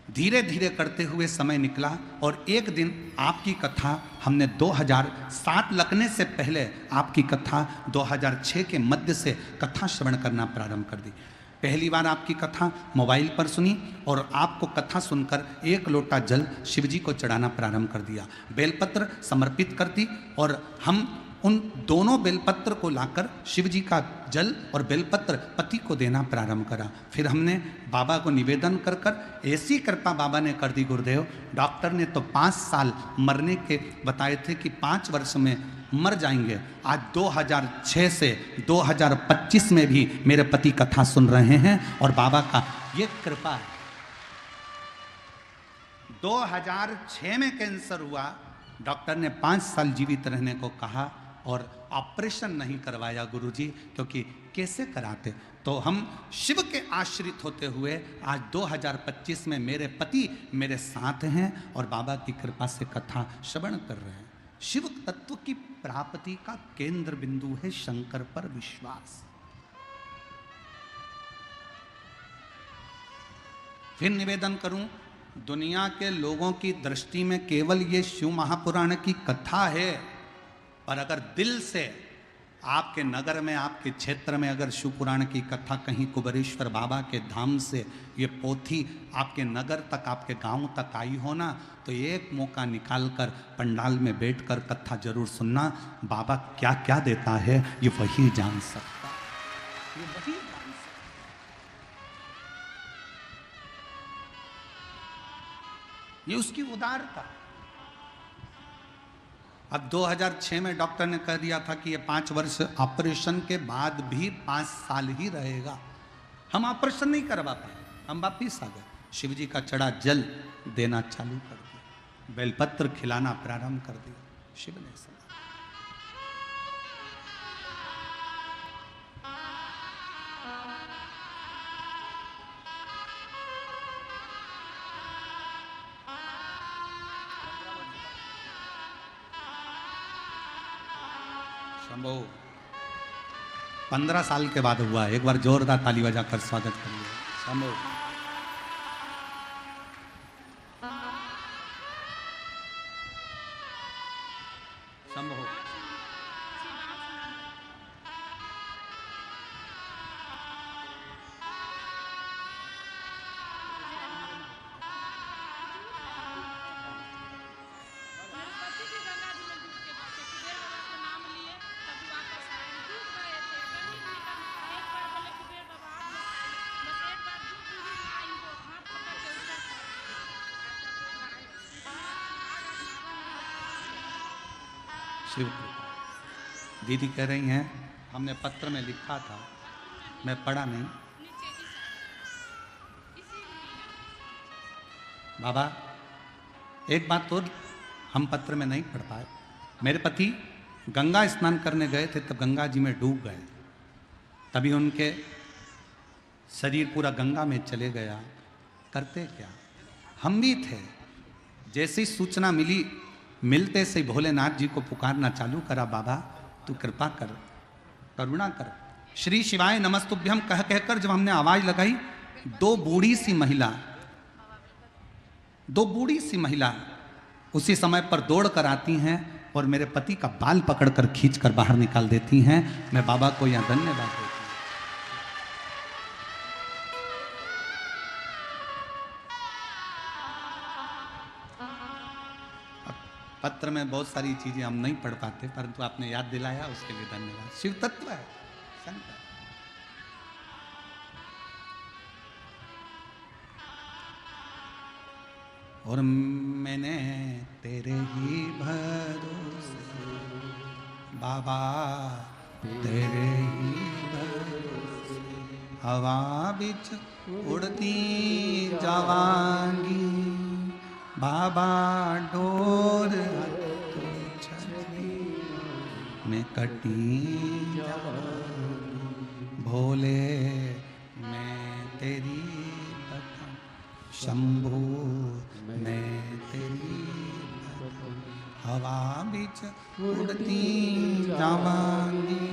धीरे धीरे करते हुए समय निकला और एक दिन आपकी कथा हमने 2007 लगने से पहले आपकी कथा 2006 के मध्य से कथा श्रवण करना प्रारंभ कर दी। पहली बार आपकी कथा मोबाइल पर सुनी और आपको कथा सुनकर 1 लोटा जल शिव जी को चढ़ाना प्रारंभ कर दिया, बेलपत्र समर्पित कर दी और हम उन दोनों बेलपत्र को लाकर शिव जी का जल और बेलपत्र पति को देना प्रारंभ करा। फिर हमने बाबा को निवेदन कर कर ऐसी कृपा बाबा ने कर दी गुरुदेव, डॉक्टर ने तो 5 साल मरने के बताए थे कि 5 वर्ष में मर जाएंगे। आज 2006 से 2025 में भी मेरे पति कथा सुन रहे हैं और बाबा का ये कृपा है। 2006 में कैंसर हुआ, डॉक्टर ने 5 साल जीवित रहने को कहा और ऑपरेशन नहीं करवाया गुरुजी, क्योंकि कैसे कराते। तो हम शिव के आश्रित होते हुए आज 2025 में मेरे पति मेरे साथ हैं और बाबा की कृपा से कथा श्रवण कर रहे हैं। शिव तत्व की प्राप्ति का केंद्र बिंदु है शंकर पर विश्वास। फिर निवेदन करूं, दुनिया के लोगों की दृष्टि में केवल ये शिव महापुराण की कथा है, पर अगर दिल से आपके नगर में, आपके क्षेत्र में अगर शिव पुराण की कथा कहीं कुबेरेश्वर बाबा के धाम से ये पोथी आपके नगर तक, आपके गांव तक आई हो ना, तो एक मौका निकालकर पंडाल में बैठकर कथा जरूर सुनना। बाबा क्या क्या देता है ये वही जान सकता, ये वही जान सकता। ये उसकी उदारता। अब 2006 में डॉक्टर ने कह दिया था कि ये 5 वर्ष ऑपरेशन के बाद भी 5 साल ही रहेगा। हम ऑपरेशन नहीं करवा पाए, हम वापिस आ गए। शिव जी का चढ़ा जल देना चालू कर दिया, बेलपत्र खिलाना प्रारंभ कर दिया। शिव ने सुना। शंभो 15 साल के बाद हुआ। एक बार जोरदार ताली बजाकर स्वागत करिए। शंभो शंभो। शिव दीदी कह रही हैं हमने पत्र में लिखा था, मैं पढ़ा नहीं। बाबा एक बात तो हम पत्र में नहीं पढ़ पाए। मेरे पति गंगा स्नान करने गए थे, तब गंगा जी में डूब गए, तभी उनके शरीर पूरा गंगा में चले गया। करते क्या, हम भी थे। जैसी सूचना मिली, मिलते से भोलेनाथ जी को पुकारना चालू करा, बाबा तू कृपा कर, करुणा कर, श्री शिवाय नमस्तुभ्यम कह कहकर जब हमने आवाज लगाई, 2 बूढ़ी सी महिला उसी समय पर दौड़ कर आती हैं और मेरे पति का बाल पकड़कर खींचकर बाहर निकाल देती हैं। मैं बाबा को यहाँ धन्यवाद देती हूँ। पत्र में बहुत सारी चीजें हम नहीं पढ़ पाते, परंतु आपने याद दिलाया उसके लिए धन्यवाद। शिव तत्व है शंकर। और मैंने तेरे ही भरोसे बाबा, तेरे ही भरोसे हवा बिच उड़ती जावांगी बाबा, डोर तो चली मैं कटी भोले, मैं तेरी बता शंभू, मैं तेरी हवा बिच उड़ती जावांगी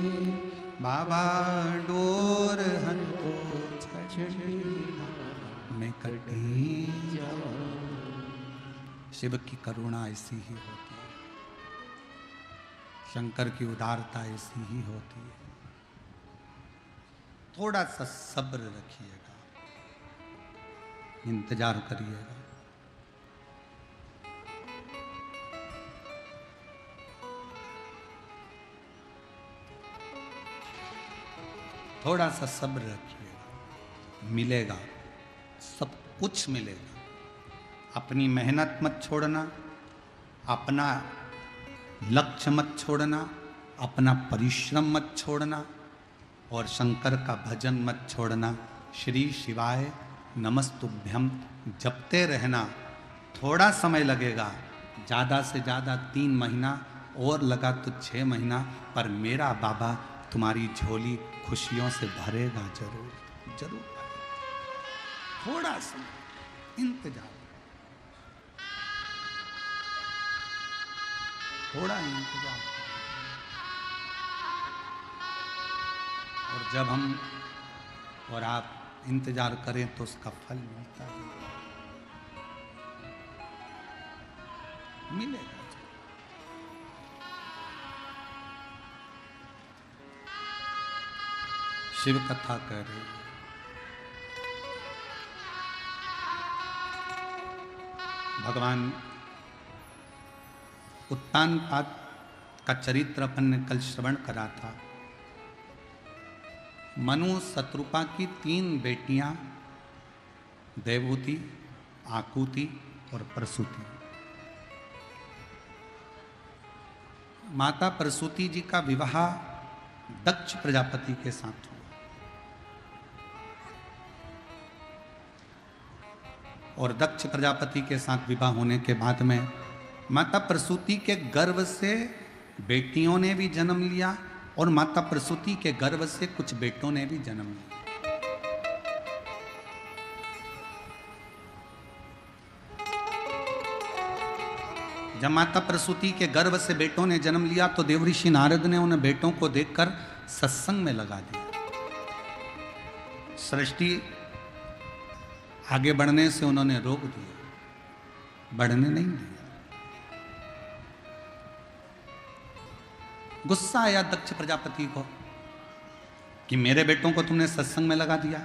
बाबा, डोर हनको छड़ी मैं कटी। शिव की करुणा ऐसी ही होती है, शंकर की उदारता ऐसी ही होती है। थोड़ा सा सब्र रखिएगा, इंतजार करिएगा। थोड़ा सा सब्र रखिएगा, मिलेगा, सब कुछ मिलेगा। अपनी मेहनत मत छोड़ना, अपना लक्ष्य मत छोड़ना, अपना परिश्रम मत छोड़ना और शंकर का भजन मत छोड़ना। श्री शिवाय नमस्तुभ्यम जपते रहना। थोड़ा समय लगेगा, ज़्यादा से ज़्यादा 3 महीना और लगा तो 6 महीना, पर मेरा बाबा तुम्हारी झोली खुशियों से भरेगा जरूर जरूर। थोड़ा समय इंतजार, थोड़ा इंतजार। और जब हम और आप इंतजार करें तो उसका फल मिलता है, मिलेगा। शिव कथा कह रहे, भगवान उत्तानपाद का चरित्र अपन ने कल श्रवण करा था। मनु शत्रुपा की 3 बेटियां देवहूति, आकुति और प्रसूति। माता प्रसूति जी का विवाह दक्ष प्रजापति के साथ हुआ और दक्ष प्रजापति के साथ विवाह होने के बाद में माता प्रसूति के गर्भ से बेटियों ने भी जन्म लिया और माता प्रसूति के गर्भ से कुछ बेटों ने भी जन्म लिया। जब माता प्रसूति के गर्भ से बेटों ने जन्म लिया तो देवऋषि नारद ने उन बेटों को देखकर सत्संग में लगा दिया। सृष्टि आगे बढ़ने से उन्होंने रोक दिया, बढ़ने नहीं दिया। गुस्सा आया दक्ष प्रजापति को कि मेरे बेटों को तुमने सत्संग में लगा दिया।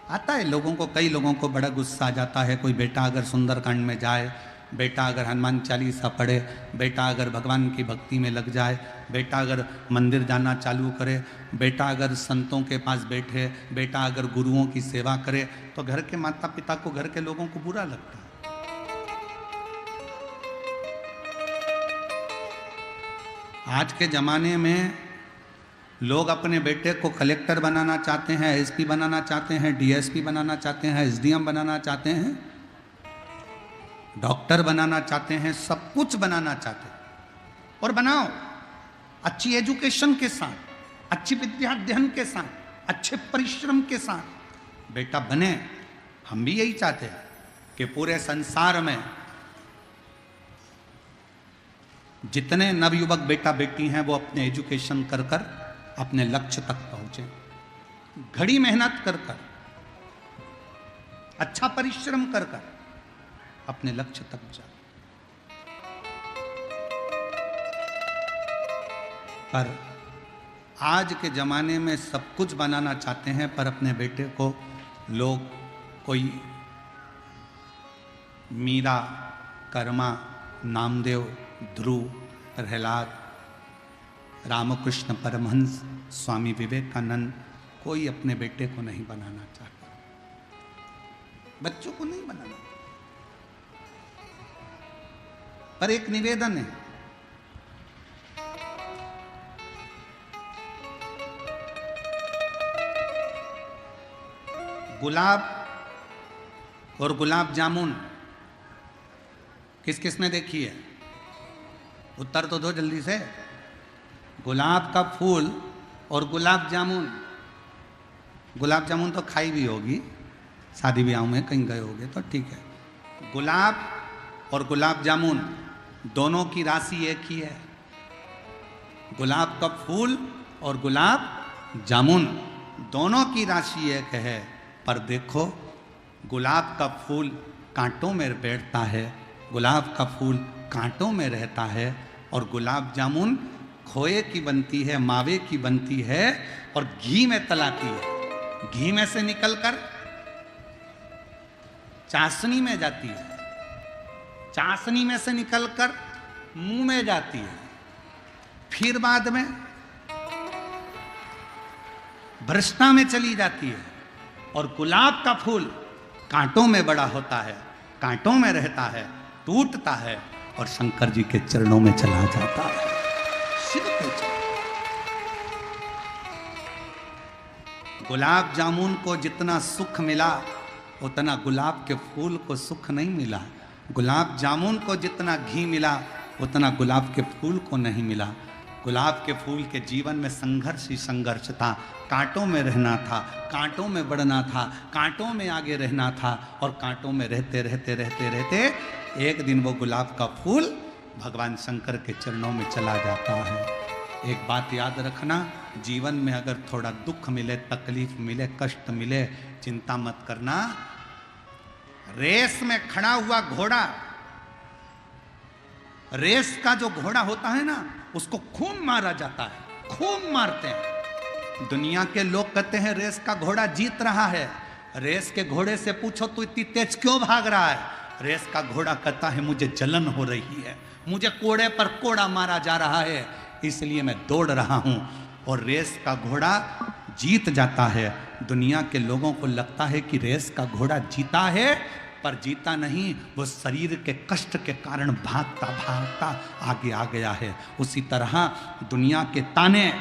आता है लोगों को, कई लोगों को बड़ा गुस्सा आ जाता है। कोई बेटा अगर सुंदरकांड में जाए, बेटा अगर हनुमान चालीसा पढ़े, बेटा अगर भगवान की भक्ति में लग जाए, बेटा अगर मंदिर जाना चालू करे, बेटा अगर संतों के पास बैठे, बेटा अगर गुरुओं की सेवा करे, तो घर के माता पिता को, घर के लोगों को बुरा लगता है। आज के ज़माने में लोग अपने बेटे को कलेक्टर बनाना चाहते हैं, एसपी बनाना चाहते हैं, डीएसपी बनाना चाहते हैं, एसडीएम बनाना चाहते हैं, डॉक्टर बनाना चाहते हैं, सब कुछ बनाना चाहते हैं। और बनाओ अच्छी एजुकेशन के साथ, अच्छी विद्या अध्ययन के साथ, अच्छे परिश्रम के साथ बेटा बने। हम भी यही चाहते हैं कि पूरे संसार में जितने नवयुवक बेटा बेटी हैं वो अपने एजुकेशन कर कर अपने लक्ष्य तक पहुंचे, घड़ी मेहनत कर कर, अच्छा परिश्रम कर कर अपने लक्ष्य तक जाए। पर आज के ज़माने में सब कुछ बनाना चाहते हैं, पर अपने बेटे को लोग कोई मीरा, कर्मा, नामदेव, ध्रुव, प्रहलाद, रामकृष्ण परमहंस, स्वामी विवेकानंद, कोई अपने बेटे को नहीं बनाना चाहता, बच्चों को नहीं बनाना। पर एक निवेदन है, गुलाब और गुलाब जामुन किस किस ने देखी है? उत्तर तो दो जल्दी से। गुलाब का फूल और गुलाब जामुन, गुलाब जामुन तो खाई भी होगी, शादी ब्याह में कहीं गए होगे तो ठीक है। गुलाब और गुलाब जामुन दोनों की राशि एक ही है। गुलाब का फूल और गुलाब जामुन दोनों की राशि एक है, पर देखो गुलाब का फूल कांटों में बैठता है, गुलाब का फूल कांटों में रहता है, और गुलाब जामुन खोए की बनती है, मावे की बनती है और घी में तलाती है। घी में से निकलकर चाशनी में जाती है, चाशनी में से निकलकर मुंह में जाती है, फिर बाद में भ्रष्टा में चली जाती है। और गुलाब का फूल कांटों में बड़ा होता है, कांटों में रहता है, टूटता है और शंकर जी के चरणों में चला जाता है, शिव के चरणों। गुलाब जामुन को जितना सुख मिला उतना गुलाब के फूल को सुख नहीं मिला। गुलाब जामुन को जितना घी मिला उतना गुलाब के फूल को नहीं मिला। गुलाब के फूल के जीवन में संघर्ष ही संघर्ष था, कांटों में रहना था, कांटों में बढ़ना था, कांटों में आगे रहना था, और कांटों में रहते रहते रहते रहते एक दिन वो गुलाब का फूल भगवान शंकर के चरणों में चला जाता है। एक बात याद रखना, जीवन में अगर थोड़ा दुख मिले, तकलीफ मिले, कष्ट मिले, चिंता मत करना। रेस में खड़ा हुआ घोड़ा, रेस का जो घोड़ा होता है ना, उसको खूब मारा जाता है, खूब मारते हैं। दुनिया के लोग कहते हैं रेस का घोड़ा जीत रहा है। रेस के घोड़े से पूछो तू इतनी तेज क्यों भाग रहा है? रेस का घोड़ा कहता है मुझे जलन हो रही है, मुझे कोड़े पर कोड़ा मारा जा रहा है, इसलिए मैं दौड़ रहा हूं। और रेस का घोड़ा जीत जाता है। दुनिया के लोगों को लगता है कि रेस का घोड़ा जीता है, पर जीता नहीं, वो शरीर के कष्ट के कारण भागता भागता आगे आ गया है। उसी तरह दुनिया के ताने,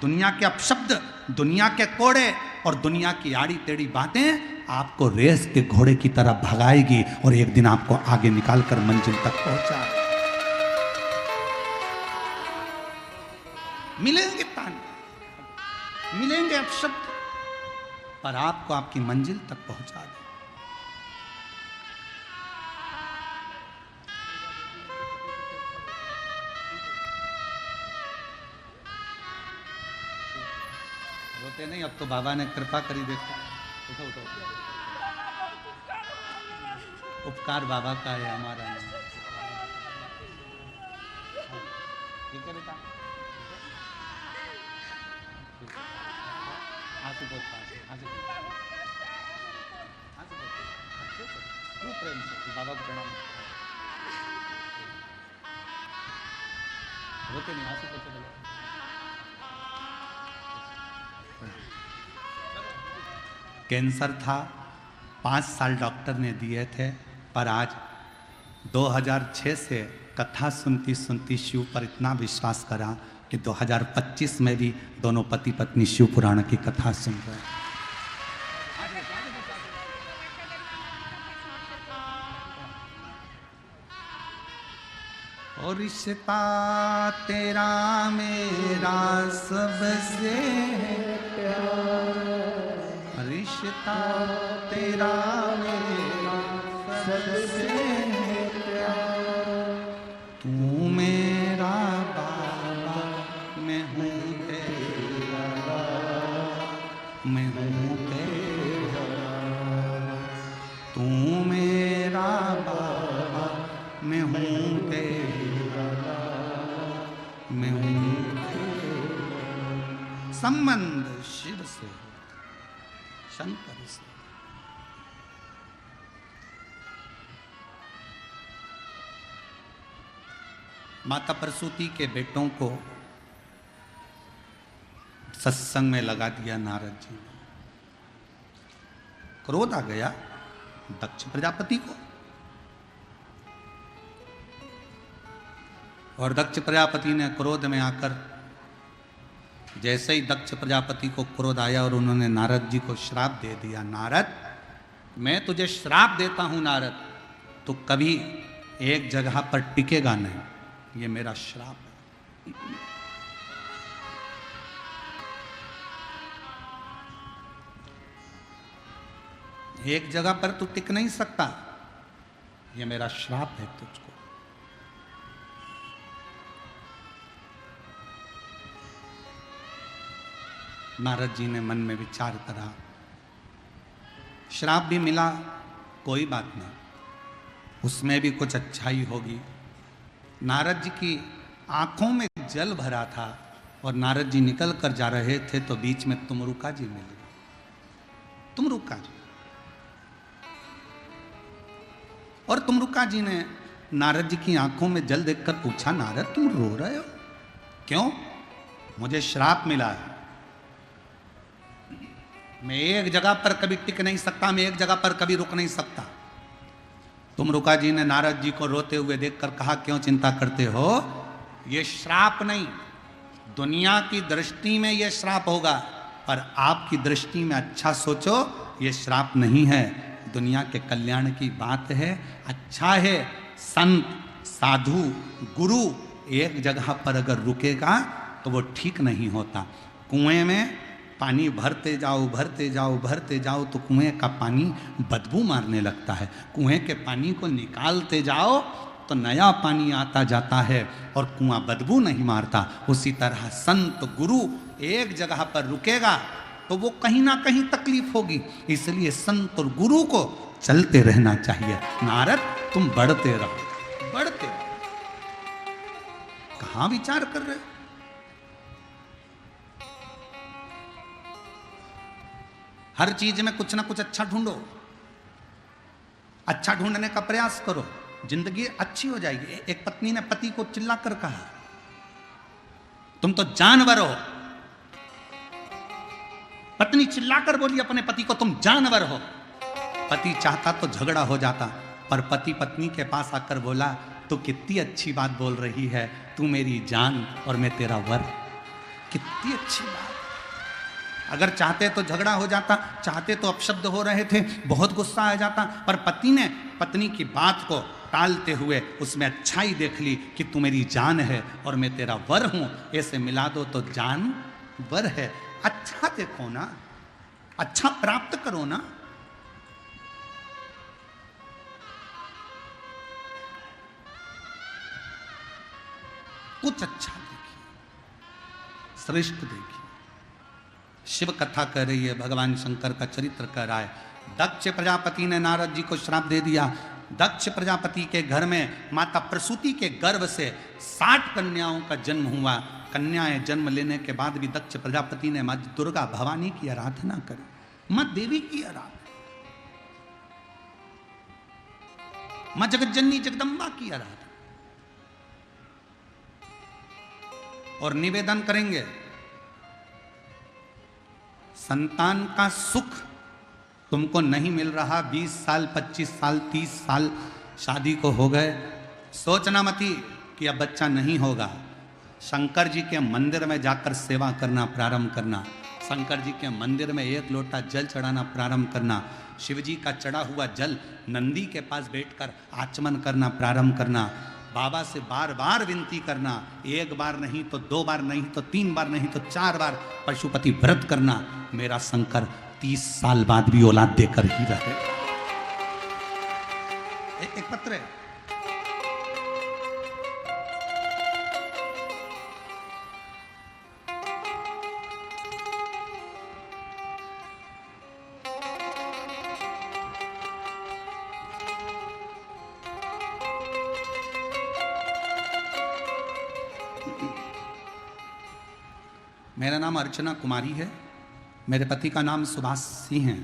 दुनिया के अपशब्द, दुनिया के कोड़े और दुनिया की आड़ी टेढ़ी बातें आपको रेस के घोड़े की तरह भगाएगी और एक दिन आपको आगे निकालकर मंजिल तक पहुंचा। मिलेंगे ताने, मिलेंगे अपशब्द, पर आपको आपकी मंजिल तक पहुंचा दे। रोते नहीं, अब तो बाबा ने कृपा करी। देखो उठो उठो, उपकार बाबा का है, हमारा नहीं। ठीक है बेटा, आंसू बहुत आंसू खूब प्रेम से बाबा को प्रणाम। रोते नहीं, आंसू पोछो बोलो। कैंसर था, 5 साल डॉक्टर ने दिए थे, पर आज 2006 से कथा सुनती सुनती शिव पर इतना विश्वास करा कि 2025 में भी दोनों पति पत्नी शिव पुराण की कथा सुन रहे हैं। और रिश्ता तेरा मेरा सबसे प्यारा, रिश्ता तेरा मेरा सबसे प्यारा, तू मेरा बाबा, मैं हूँ तेरा, मैं हूँ तेरा, तू मेरा बाबा, मैं हूँ तेरा, मैं हूँ तेरा। संबंध शिव से, शंकर से। माता प्रसूति के बेटों को सत्संग में लगा दिया नारद जी ने। क्रोध आ गया दक्ष प्रजापति को, और दक्ष प्रजापति ने क्रोध में आकर, जैसे ही दक्ष प्रजापति को क्रोध आया और उन्होंने नारद जी को श्राप दे दिया, नारद मैं तुझे श्राप देता हूं नारद, तो कभी एक जगह पर टिकेगा नहीं, ये मेरा श्राप है। एक जगह पर तू टिक नहीं सकता, ये मेरा श्राप है तुझको। नारद जी ने मन में विचार करा, श्राप भी मिला, कोई बात नहीं, उसमें भी कुछ अच्छाई होगी। नारद जी की आंखों में जल भरा था और नारद जी निकल कर जा रहे थे तो बीच में तुमरुका जी मिले। तुमरुका जी, और तुमरुका जी ने नारद जी की आंखों में जल देखकर पूछा, नारद तुम रो रहे हो क्यों? मुझे श्राप मिला है, मैं एक जगह पर कभी टिक नहीं सकता, मैं एक जगह पर कभी रुक नहीं सकता। तुमरुका जी ने नारद जी को रोते हुए देखकर कहा, क्यों चिंता करते हो? ये श्राप नहीं, दुनिया की दृष्टि में ये श्राप होगा, पर आपकी दृष्टि में अच्छा सोचो, ये श्राप नहीं है, दुनिया के कल्याण की बात है, अच्छा है। संत साधु गुरु एक जगह पर अगर रुकेगा तो वो ठीक नहीं होता। कुएं में पानी भरते जाओ भरते जाओ भरते जाओ तो कुएं का पानी बदबू मारने लगता है, कुएं के पानी को निकालते जाओ तो नया पानी आता जाता है और कुआं बदबू नहीं मारता। उसी तरह संत गुरु एक जगह पर रुकेगा तो वो कहीं ना कहीं तकलीफ होगी, इसलिए संत और गुरु को चलते रहना चाहिए। नारद तुम बढ़ते रहो, बढ़ते रहो। कहां विचार कर रहे हो? हर चीज में कुछ ना कुछ अच्छा ढूंढो, अच्छा ढूंढने का प्रयास करो, जिंदगी अच्छी हो जाएगी। एक पत्नी ने पति को चिल्लाकर कहा, तुम तो जानवर हो। पत्नी चिल्लाकर बोली अपने पति को, तुम जानवर हो। पति चाहता तो झगड़ा हो जाता, पर पति पत्नी के पास आकर बोला, तू कितनी अच्छी बात बोल रही है, तू मेरी जान और मैं तेरा वर। कितनी अच्छी बात। अगर चाहते तो झगड़ा हो जाता, चाहते तो अपशब्द हो रहे थे, बहुत गुस्सा आ जाता, पर पति ने पत्नी की बात को टालते हुए उसमें अच्छाई देख ली कि तू मेरी जान है और मैं तेरा वर हूं, ऐसे मिला दो तो जान वर है। अच्छा देखो ना, अच्छा प्राप्त करो ना। कुछ अच्छा देखिए, श्रेष्ठ देखिए। शिव कथा कह रही है, भगवान शंकर का चरित्र कह रहा है। दक्ष प्रजापति ने नारद जी को श्राप दे दिया। दक्ष प्रजापति के घर में माता प्रसूति के गर्भ से 60 कन्याओं का जन्म हुआ। कन्याएं जन्म लेने के बाद भी दक्ष प्रजापति ने मां दुर्गा भवानी की आराधना करी, मां देवी की आराधना, मां जगज्जननी जगदम्बा की आराधना। और निवेदन करेंगे, संतान का सुख तुमको नहीं मिल रहा, 20 साल 25 साल 30 साल शादी को हो गए, सोचना मती कि अब बच्चा नहीं होगा। शंकर जी के मंदिर में जाकर सेवा करना प्रारंभ करना, शंकर जी के मंदिर में 1 लोटा जल चढ़ाना प्रारंभ करना, शिव जी का चढ़ा हुआ जल नंदी के पास बैठकर आचमन करना प्रारंभ करना, बाबा से बार बार विनती करना, 1 बार नहीं तो 2 बार नहीं तो 3 बार नहीं तो 4 बार पशुपति व्रत करना। मेरा शंकर 30 साल बाद भी औलाद देकर ही रहे। एक पत्र है, मेरा नाम अर्चना कुमारी है। मेरे पति का नाम सुभाष सिंह है।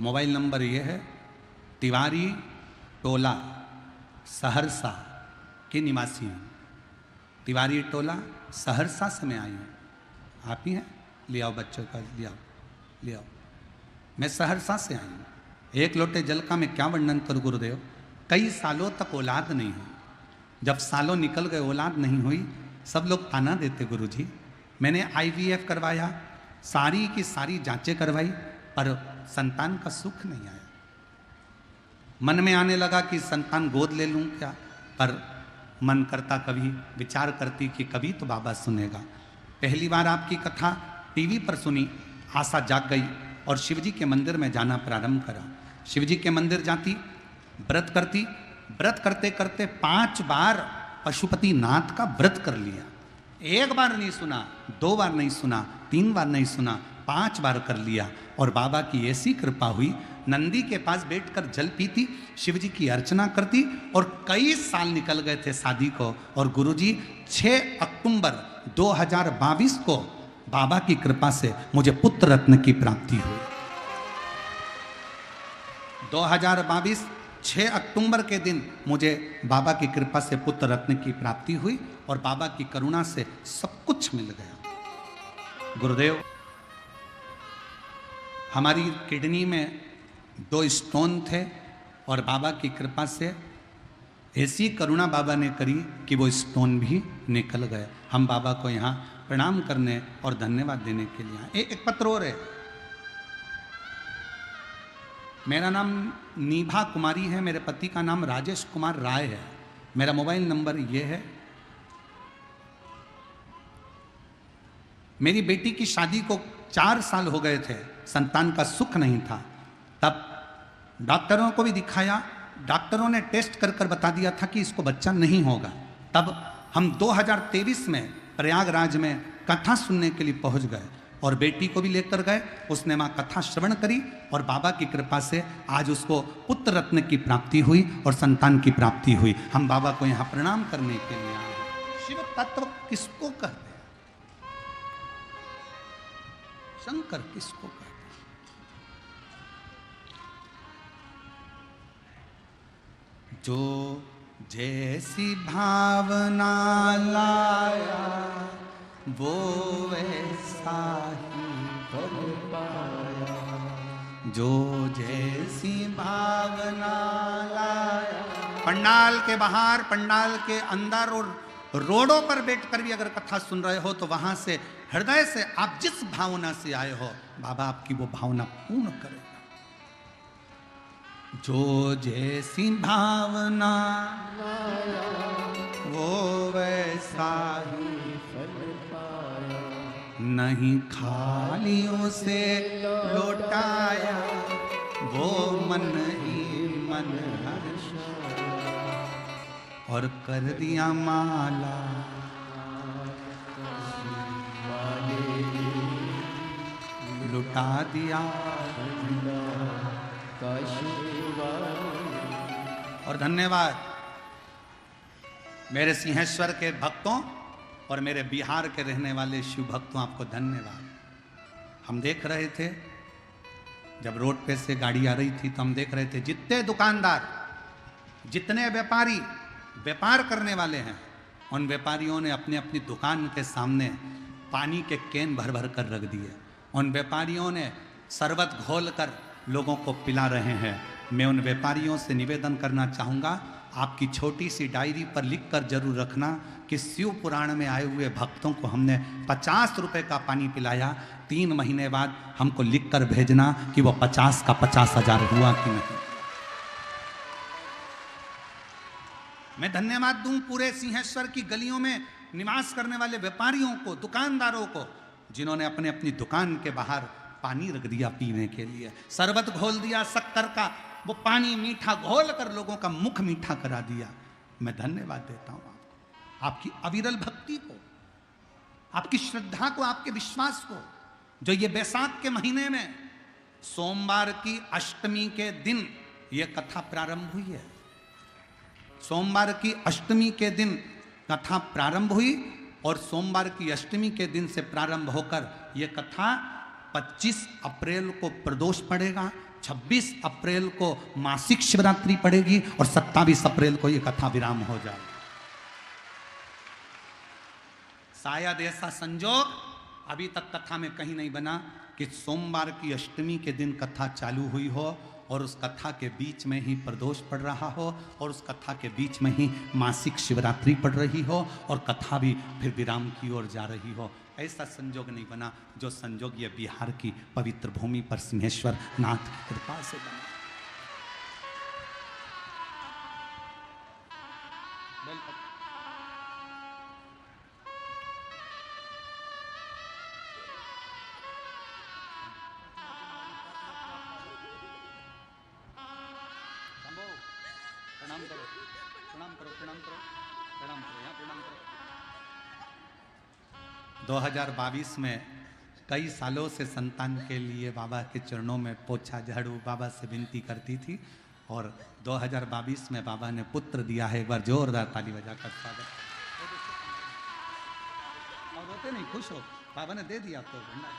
मोबाइल नंबर ये है, तिवारी टोला सहरसा के निवासी हूँ। तिवारी टोला सहरसा से मैं आई हूँ। आप ही हैं? ले आओ बच्चों का, ले आओ। मैं सहरसा से आई हूँ। एक लोटे जल का मैं क्या वर्णन करूँ गुरुदेव। कई सालों तक औलाद नहीं हुई। जब सालों निकल गए औलाद नहीं हुई, सब लोग ताना देते गुरुजी। मैंने IVF करवाया, सारी की सारी जांचें करवाई, पर संतान का सुख नहीं आया। मन में आने लगा कि संतान गोद ले लूं क्या, पर मन करता, कभी विचार करती कि कभी तो बाबा सुनेगा। पहली बार आपकी कथा टीवी पर सुनी, आशा जाग गई और शिवजी के मंदिर में जाना प्रारंभ करा। शिवजी के मंदिर जाती, व्रत करती, व्रत करते करते 5 बार पशुपति नाथ का व्रत कर लिया। 1 बार नहीं सुना, 2 बार नहीं सुना, 3 बार नहीं सुना, 5 बार कर लिया। और बाबा की ऐसी कृपा हुई, नंदी के पास बैठकर जल पीती, शिवजी की अर्चना करती, और कई साल निकल गए थे शादी को। और गुरुजी 6 अक्टूबर 2022 को बाबा की कृपा से मुझे पुत्र रत्न की प्राप्ति हुई। 2022 6 अक्टूबर के दिन मुझे बाबा की कृपा से पुत्र रत्न की प्राप्ति हुई और बाबा की करुणा से सब कुछ मिल गया। गुरुदेव, हमारी किडनी में 2 स्टोन थे और बाबा की कृपा से ऐसी करुणा बाबा ने करी कि वो स्टोन भी निकल गए। हम बाबा को यहाँ प्रणाम करने और धन्यवाद देने के लिए आए। एक पत्र और है। मेरा नाम नीभा कुमारी है, मेरे पति का नाम राजेश कुमार राय है। मेरा मोबाइल नंबर ये है। मेरी बेटी की शादी को 4 साल हो गए थे, संतान का सुख नहीं था। तब डॉक्टरों को भी दिखाया, डॉक्टरों ने टेस्ट कर कर बता दिया था कि इसको बच्चा नहीं होगा। तब हम 2023 में प्रयागराज में कथा सुनने के लिए पहुंच गए और बेटी को भी लेकर गए। उसने वहाँ कथा श्रवण करी और बाबा की कृपा से आज उसको पुत्र रत्न की प्राप्ति हुई और संतान की प्राप्ति हुई। हम बाबा को यहाँ प्रणाम करने के लिए आए हैं। शिव तत्व किसको कहते हैं? शंकर किसको कहते हैं? जो जैसी भावना लाया वो वैसा ही फल पाया। जो जैसी भावना लाया। पंडाल के बाहर, पंडाल के अंदर और रोडों पर बैठकर भी अगर कथा सुन रहे हो तो वहां से हृदय से आप जिस भावना से आए हो, बाबा आपकी वो भावना पूर्ण करेगा। जो जैसी भावना वो वैसा ही फल पाया। नहीं खाली उसे लौटाया, वो मन ही मन हर्षाया और कर दिया माला लुटा दिया। और धन्यवाद मेरे सिंहेश्वर के भक्तों और मेरे बिहार के रहने वाले शिव भक्तों, आपको धन्यवाद। हम देख रहे थे जब रोड पे से गाड़ी आ रही थी तो हम देख रहे थे जितने दुकानदार, जितने व्यापारी व्यापार करने वाले हैं, उन व्यापारियों ने अपने अपनी दुकान के सामने पानी के कैन भर भर कर रख दिए। उन व्यापारियों ने शरबत घोल कर लोगों को पिला रहे हैं। मैं उन व्यापारियों से निवेदन करना चाहूँगा, आपकी छोटी सी डायरी पर लिख कर जरूर रखना कि शिव पुराण में आए हुए भक्तों को हमने 50 रुपए का पानी पिलाया। 3 महीने बाद हमको लिख कर भेजना कि वो 50 का 50,000 हुआ कि नहीं। मैं धन्यवाद दूं पूरे सिंहेश्वर की गलियों में निवास करने वाले व्यापारियों को, दुकानदारों को, जिन्होंने अपने अपनी दुकान के बाहर पानी रख दिया पीने के लिए, शरबत घोल दिया शक्कर का, वो पानी मीठा घोल कर लोगों का मुख मीठा करा दिया। मैं धन्यवाद देता हूं आपको, आपकी अविरल भक्ति को, आपकी श्रद्धा को, आपके विश्वास को, जो ये बैसाख के महीने में सोमवार की अष्टमी के दिन ये कथा प्रारंभ हुई है। सोमवार की अष्टमी के दिन कथा प्रारंभ हुई और सोमवार की अष्टमी के दिन से प्रारंभ होकर ये कथा 25 अप्रैल को प्रदोष पड़ेगा, 26 अप्रैल को मासिक शिवरात्रि पड़ेगी और 27 अप्रैल को ये कथा विराम हो जाएगी। शायद ऐसा संजोग अभी तक कथा में कहीं नहीं बना कि सोमवार की अष्टमी के दिन कथा चालू हुई हो और उस कथा के बीच में ही प्रदोष पड़ रहा हो और उस कथा के बीच में ही मासिक शिवरात्रि पड़ रही हो और कथा भी फिर विराम की ओर जा रही हो। ऐसा संजोग नहीं बना जो संजोग ये बिहार की पवित्र भूमि पर सिंहेश्वर नाथ की कृपा से बना। प्रणाम करो, प्रणाम करो, प्रणाम करो, प्रणाम करो, यहाँ प्रणाम करो। 2022 में कई सालों से संतान के लिए बाबा के चरणों में पोछा झाड़ू बाबा से विनती करती थी और 2022 में बाबा ने पुत्र दिया है। एक बार जोरदार ताली बजाकर स्वागत। और रोते नहीं, खुश हो, बाबा ने दे दिया आपको भंडार।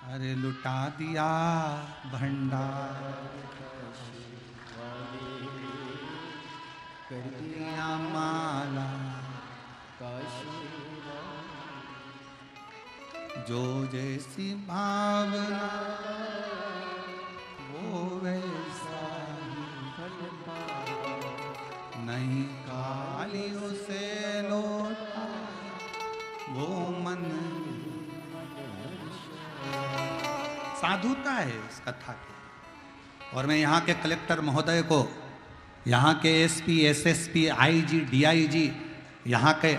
अरे लुटा दिया भंडार, कर दिया माला, जो जैसी भावना वो वैसा ही फल पाए, नहीं काली उसे लौटा वो मन। साधुता है इस कथा की। और मैं यहाँ के कलेक्टर महोदय को, यहाँ के एसपी, एसएसपी, आईजी, डीआईजी, यहाँ के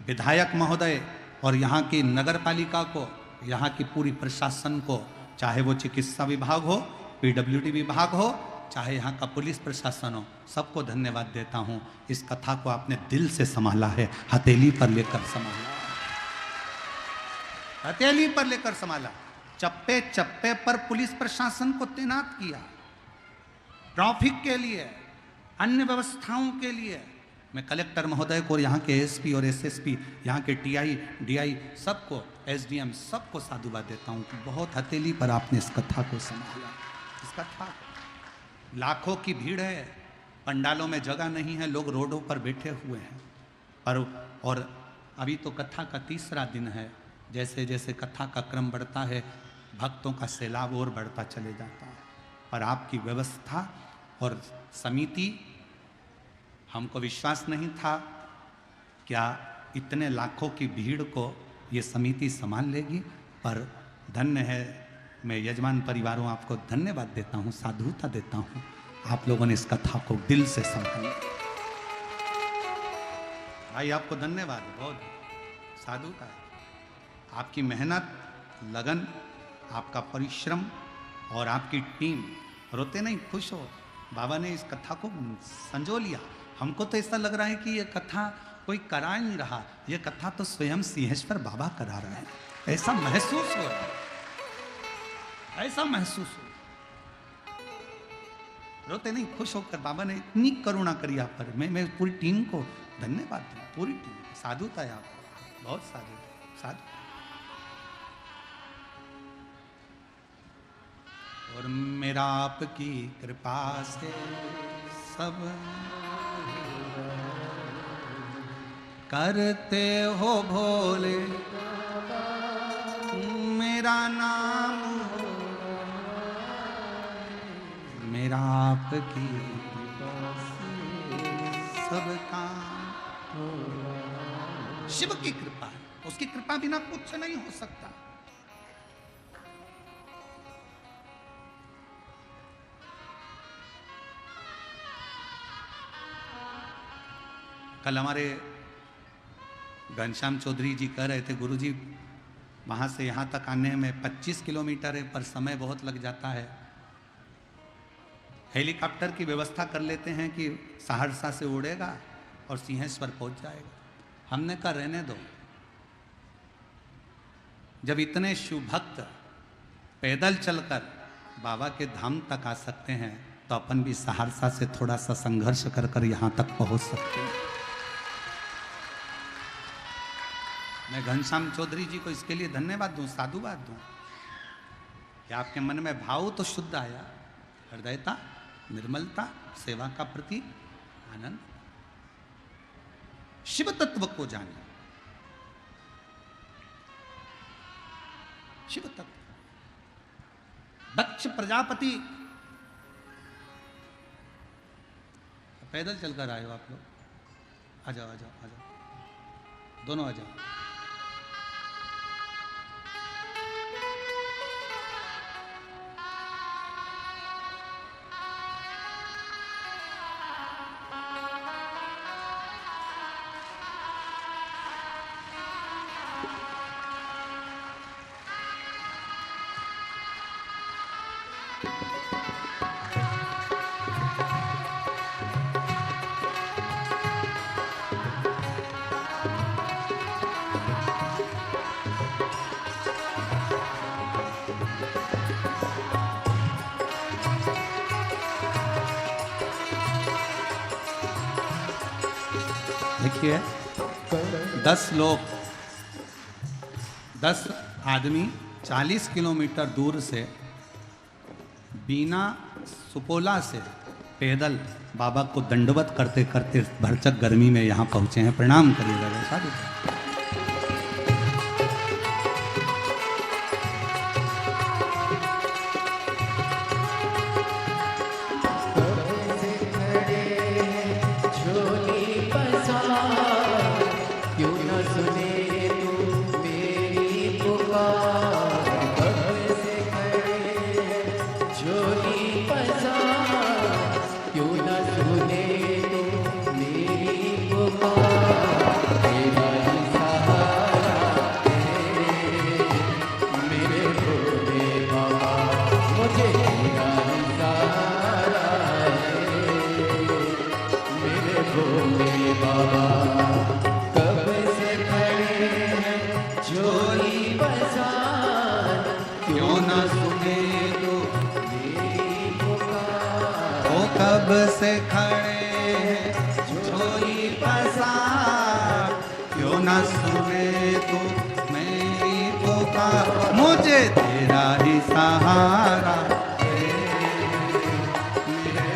विधायक महोदय और यहाँ की नगर पालिका को, यहाँ की पूरी प्रशासन को, चाहे वो चिकित्सा विभाग हो, पीडब्ल्यूडी विभाग हो, चाहे यहाँ का पुलिस प्रशासन हो, सबको धन्यवाद देता हूँ। इस कथा को आपने दिल से संभाला है, हथेली पर लेकर संभाला, हथेली पर लेकर संभाला। चप्पे चप्पे पर पुलिस प्रशासन को तैनात किया, ट्रैफिक के लिए, अन्य व्यवस्थाओं के लिए। मैं कलेक्टर महोदय को, यहाँ के एसपी और एसएसपी, यहाँ के टीआई, डीआई, सबको, एसडीएम, सबको साधुवाद देता हूँ कि बहुत हथेली पर आपने इस कथा को संभाला। इस कथा लाखों की भीड़ है, पंडालों में जगह नहीं है, लोग रोडों पर बैठे हुए हैं। और अभी तो कथा का तीसरा दिन है। जैसे जैसे कथा का क्रम बढ़ता है, भक्तों का सैलाब और बढ़ता चले जाता है। पर आपकी व्यवस्था और समिति, हमको विश्वास नहीं था क्या इतने लाखों की भीड़ को ये समिति संभाल लेगी, पर धन्य है। मैं यजमान परिवारों आपको धन्यवाद देता हूँ, साधुता देता हूँ, आप लोगों ने इस कथा को दिल से संभाला। भाई आपको धन्यवाद, बहुत साधुता है। आपकी मेहनत, लगन, आपका परिश्रम और आपकी टीम, रोते नहीं, खुश हो। बाबा ने इस कथा को संजो लिया। हमको तो ऐसा लग रहा है कि ये कथा कोई करा नहीं रहा, ये कथा तो स्वयं सिंहेश्वर बाबा करा रहे हैं। ऐसा महसूस हो रहा है, ऐसा महसूस हो। रोते नहीं, खुश होकर बाबा ने इतनी करुणा करी आप पर। मैं पूरी टीम को धन्यवाद दूँ, पूरी टीम। साधुता है आपको, बहुत साधु। और मेरा आपकी कृपा से सब करते हो भोले, मेरा नाम मेरा आपकी कृपा से सब काम। शिव की कृपा है, उसकी कृपा बिना कुछ नहीं हो सकता। कल हमारे घनश्याम चौधरी जी कह रहे थे, गुरुजी वहाँ से यहाँ तक आने में 25 किलोमीटर है, पर समय बहुत लग जाता है। हेलीकॉप्टर की व्यवस्था कर लेते हैं कि सहरसा से उड़ेगा और सिंहेश्वर पहुंच जाएगा। हमने कहा रहने दो, जब इतने शिव भक्त पैदल चलकर बाबा के धाम तक आ सकते हैं तो अपन भी सहरसा से थोड़ा सा संघर्ष कर कर यहां तक पहुंच सकते हैं। मैं घनश्याम चौधरी जी को इसके लिए धन्यवाद दूं, साधुवाद दूं कि आपके मन में भाव तो शुद्ध आया, हृदयता, निर्मलता, सेवा का प्रति आनंद, शिव तत्व को जाने, शिव तत्व। दक्ष प्रजापति पैदल चलकर आए हो आप लोग, आ जाओ आ जाओ आ जाओ, दोनों आ जाओ। देखिए 10 लोग, 10 आदमी 40 किलोमीटर दूर से बिना सुपोला से पैदल बाबा को दंडवत करते करते भरचक गर्मी में यहाँ पहुँचे हैं। प्रणाम करिएगा साधु। कब से खड़े हैं झोली पसार, क्यों न सुने तू मेरी पुकार, मुझे तेरा ही सहारा मेरे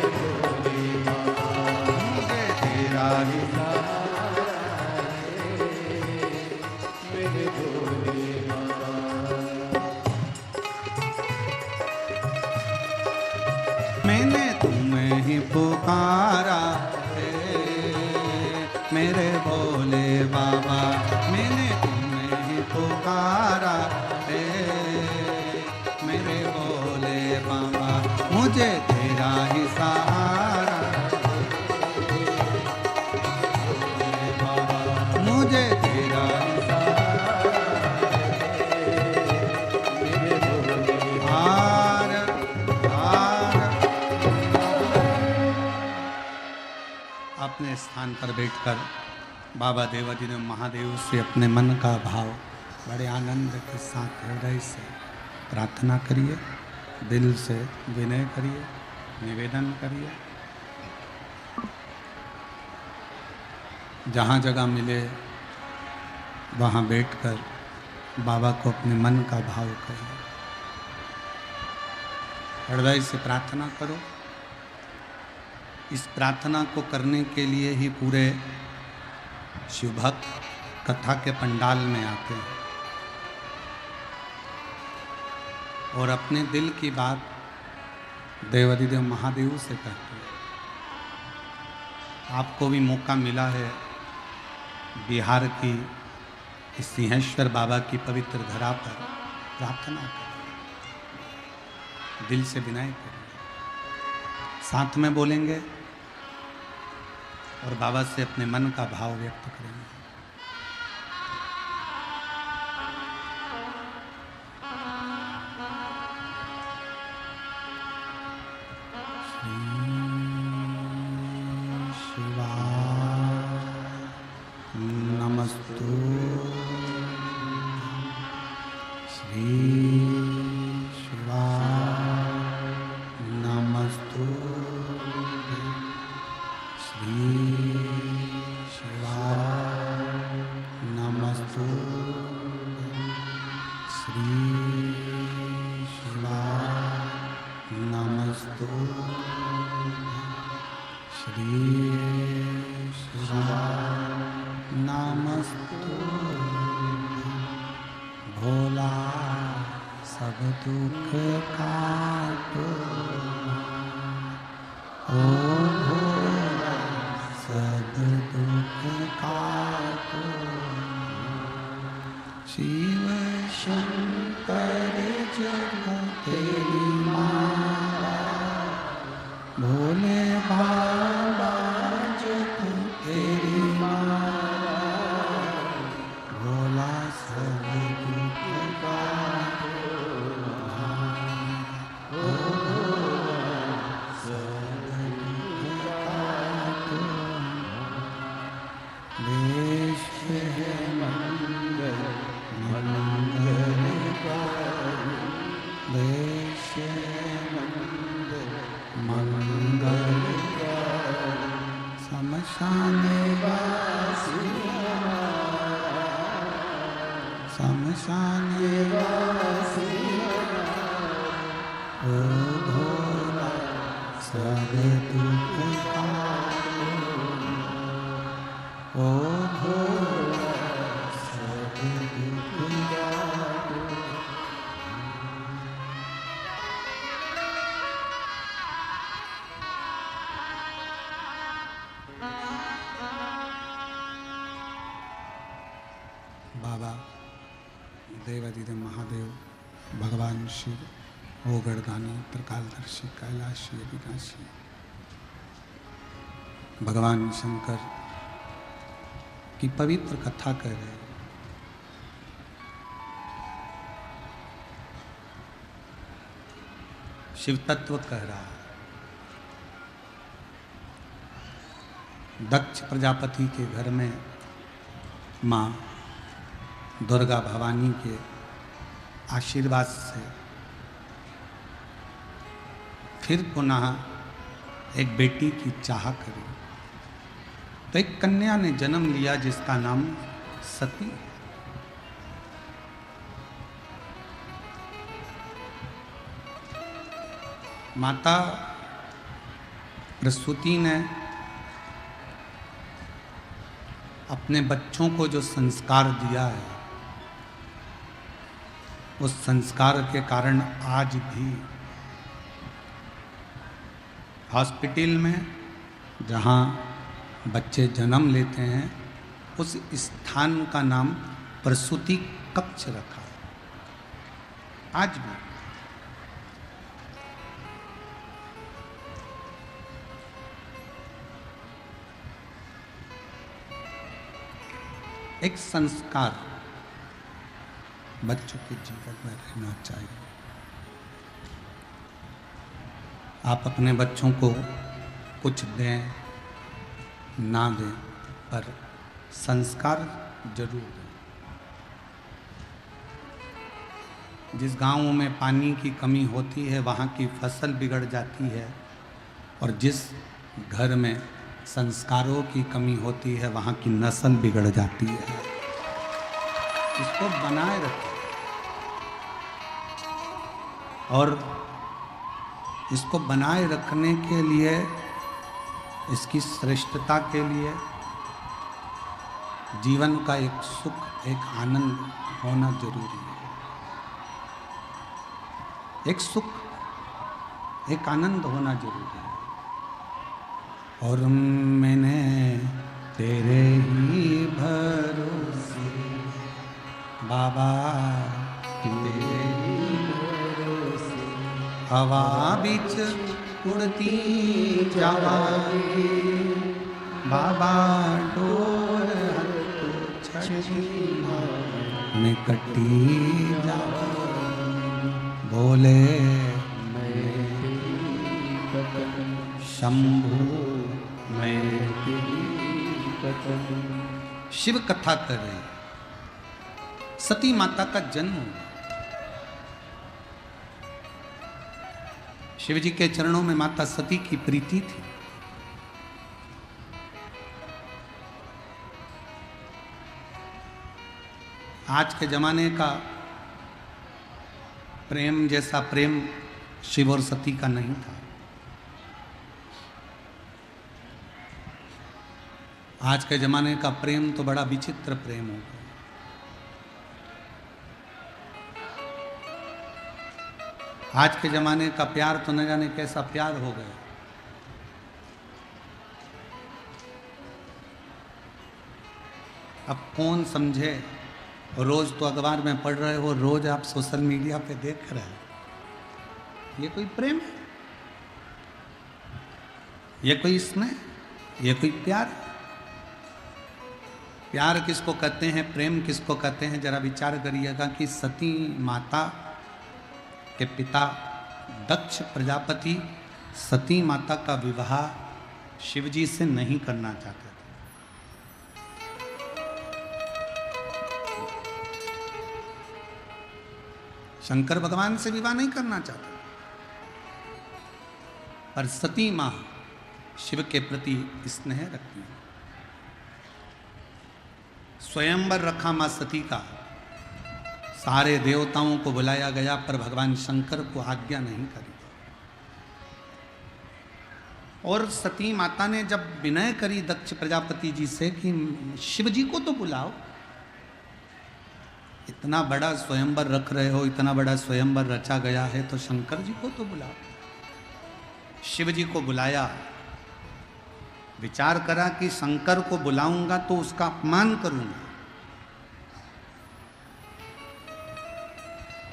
भोले बाबा, मुझे तेरा ही सहारा मेरे भोले बाबा। मैंने तुम्हें ही पुकारा मेरे भोले बाबा, मैंने तुम्हें ही पुकारा मेरे भोले बाबा, मुझे तेरा ही सहारा बाबा, मुझे तेरा ही सहारा मेरे भोले हार हार। अपने स्थान पर बैठकर बाबा देवादिदेव महादेव से अपने मन का भाव बड़े आनंद के साथ हृदय से प्रार्थना करिए, दिल से विनय करिए, निवेदन करिए। जहाँ जगह मिले वहाँ बैठकर बाबा को अपने मन का भाव करिए, हृदय से प्रार्थना करो। इस प्रार्थना को करने के लिए ही पूरे शिवभक्त कथा के पंडाल में आते हैं और अपने दिल की बात देवादिदेव महादेव से कहते हैं। आपको भी मौका मिला है बिहार की इस सिंहेश्वर बाबा की पवित्र धरा पर प्रार्थना करें, दिल से विनय करें, साथ में बोलेंगे और बाबा से अपने मन का भाव व्यक्त करेंगे। श्री शिवाय नमस्तु श्री नमस्तु भोला सब दुख काटो ओ भोला सब दुख काटो शिव शंकर जग तेरी माला भोले बाबा जग तेरी माला भोला सब दुख काटो ओ भोला सब दुख काटो देश है मंगल देश मंगल शमशान वासी शमशान वासी ओ भोला सब दुख काटो ओ भोला सब दुख काटो बाबा देवादिदेव महादेव भगवान शिव ओगड़दानी त्रिकालदर्शी कैलाशी अविनाशी भगवान शंकर की पवित्र कथा कर रहे हैं। शिव तत्व कह रहा है। दक्ष प्रजापति के घर में माँ दुर्गा भवानी के आशीर्वाद से फिर पुनः एक बेटी की चाह करी तो एक कन्या ने जन्म लिया जिसका नाम सती। माता प्रसूति ने अपने बच्चों को जो संस्कार दिया है उस संस्कार के कारण आज भी हॉस्पिटल में जहाँ बच्चे जन्म लेते हैं उस स्थान का नाम प्रसूति कक्ष रखा है। आज भी एक संस्कार बच्चों के जीवन में रहना चाहिए। आप अपने बच्चों को कुछ दें ना दें पर संस्कार जरूर दें। जिस गांव में पानी की कमी होती है वहाँ की फसल बिगड़ जाती है और जिस घर में संस्कारों की कमी होती है वहाँ की नस्ल बिगड़ जाती है। इसको बनाए रखें और इसको बनाए रखने के लिए इसकी श्रेष्ठता के लिए जीवन का एक सुख एक आनंद होना जरूरी है। एक सुख एक आनंद होना जरूरी है। और मैंने तेरे ही भरोसे बाबा तेरे ही भरोसे हवा बिच उड़ती जावांगी बाबा डोर में कटी जावांगी बोले शंभु शिव कथा कर रहे हैं। सती माता का जन्म हुआ। शिव जी के चरणों में माता सती की प्रीति थी। आज के जमाने का प्रेम जैसा प्रेम शिव और सती का नहीं था। आज के जमाने का प्रेम तो बड़ा विचित्र प्रेम हो गया। आज के जमाने का प्यार तो न जाने कैसा प्यार हो गया। अब कौन समझे, रोज तो अखबार में पढ़ रहे हो, रोज आप सोशल मीडिया पे देख रहे हो। ये कोई प्रेम है? ये कोई स्नेह? ये कोई प्यार? प्यार किसको कहते हैं, प्रेम किसको कहते हैं? जरा विचार करिएगा कि सती माता के पिता दक्ष प्रजापति सती माता का विवाह शिवजी से नहीं करना चाहते थे। शंकर भगवान से विवाह नहीं करना चाहते, पर सती मां शिव के प्रति स्नेह रखती है। स्वयंवर रखा मां सती का, सारे देवताओं को बुलाया गया, पर भगवान शंकर को आज्ञा नहीं करी। और सती माता ने जब विनय करी दक्ष प्रजापति जी से कि शिव जी को तो बुलाओ, इतना बड़ा स्वयंवर रख रहे हो, इतना बड़ा स्वयंवर रचा गया है, तो शंकर जी को तो बुलाओ। शिव जी को बुलाया, विचार करा कि शंकर को बुलाऊंगा तो उसका अपमान करूंगा।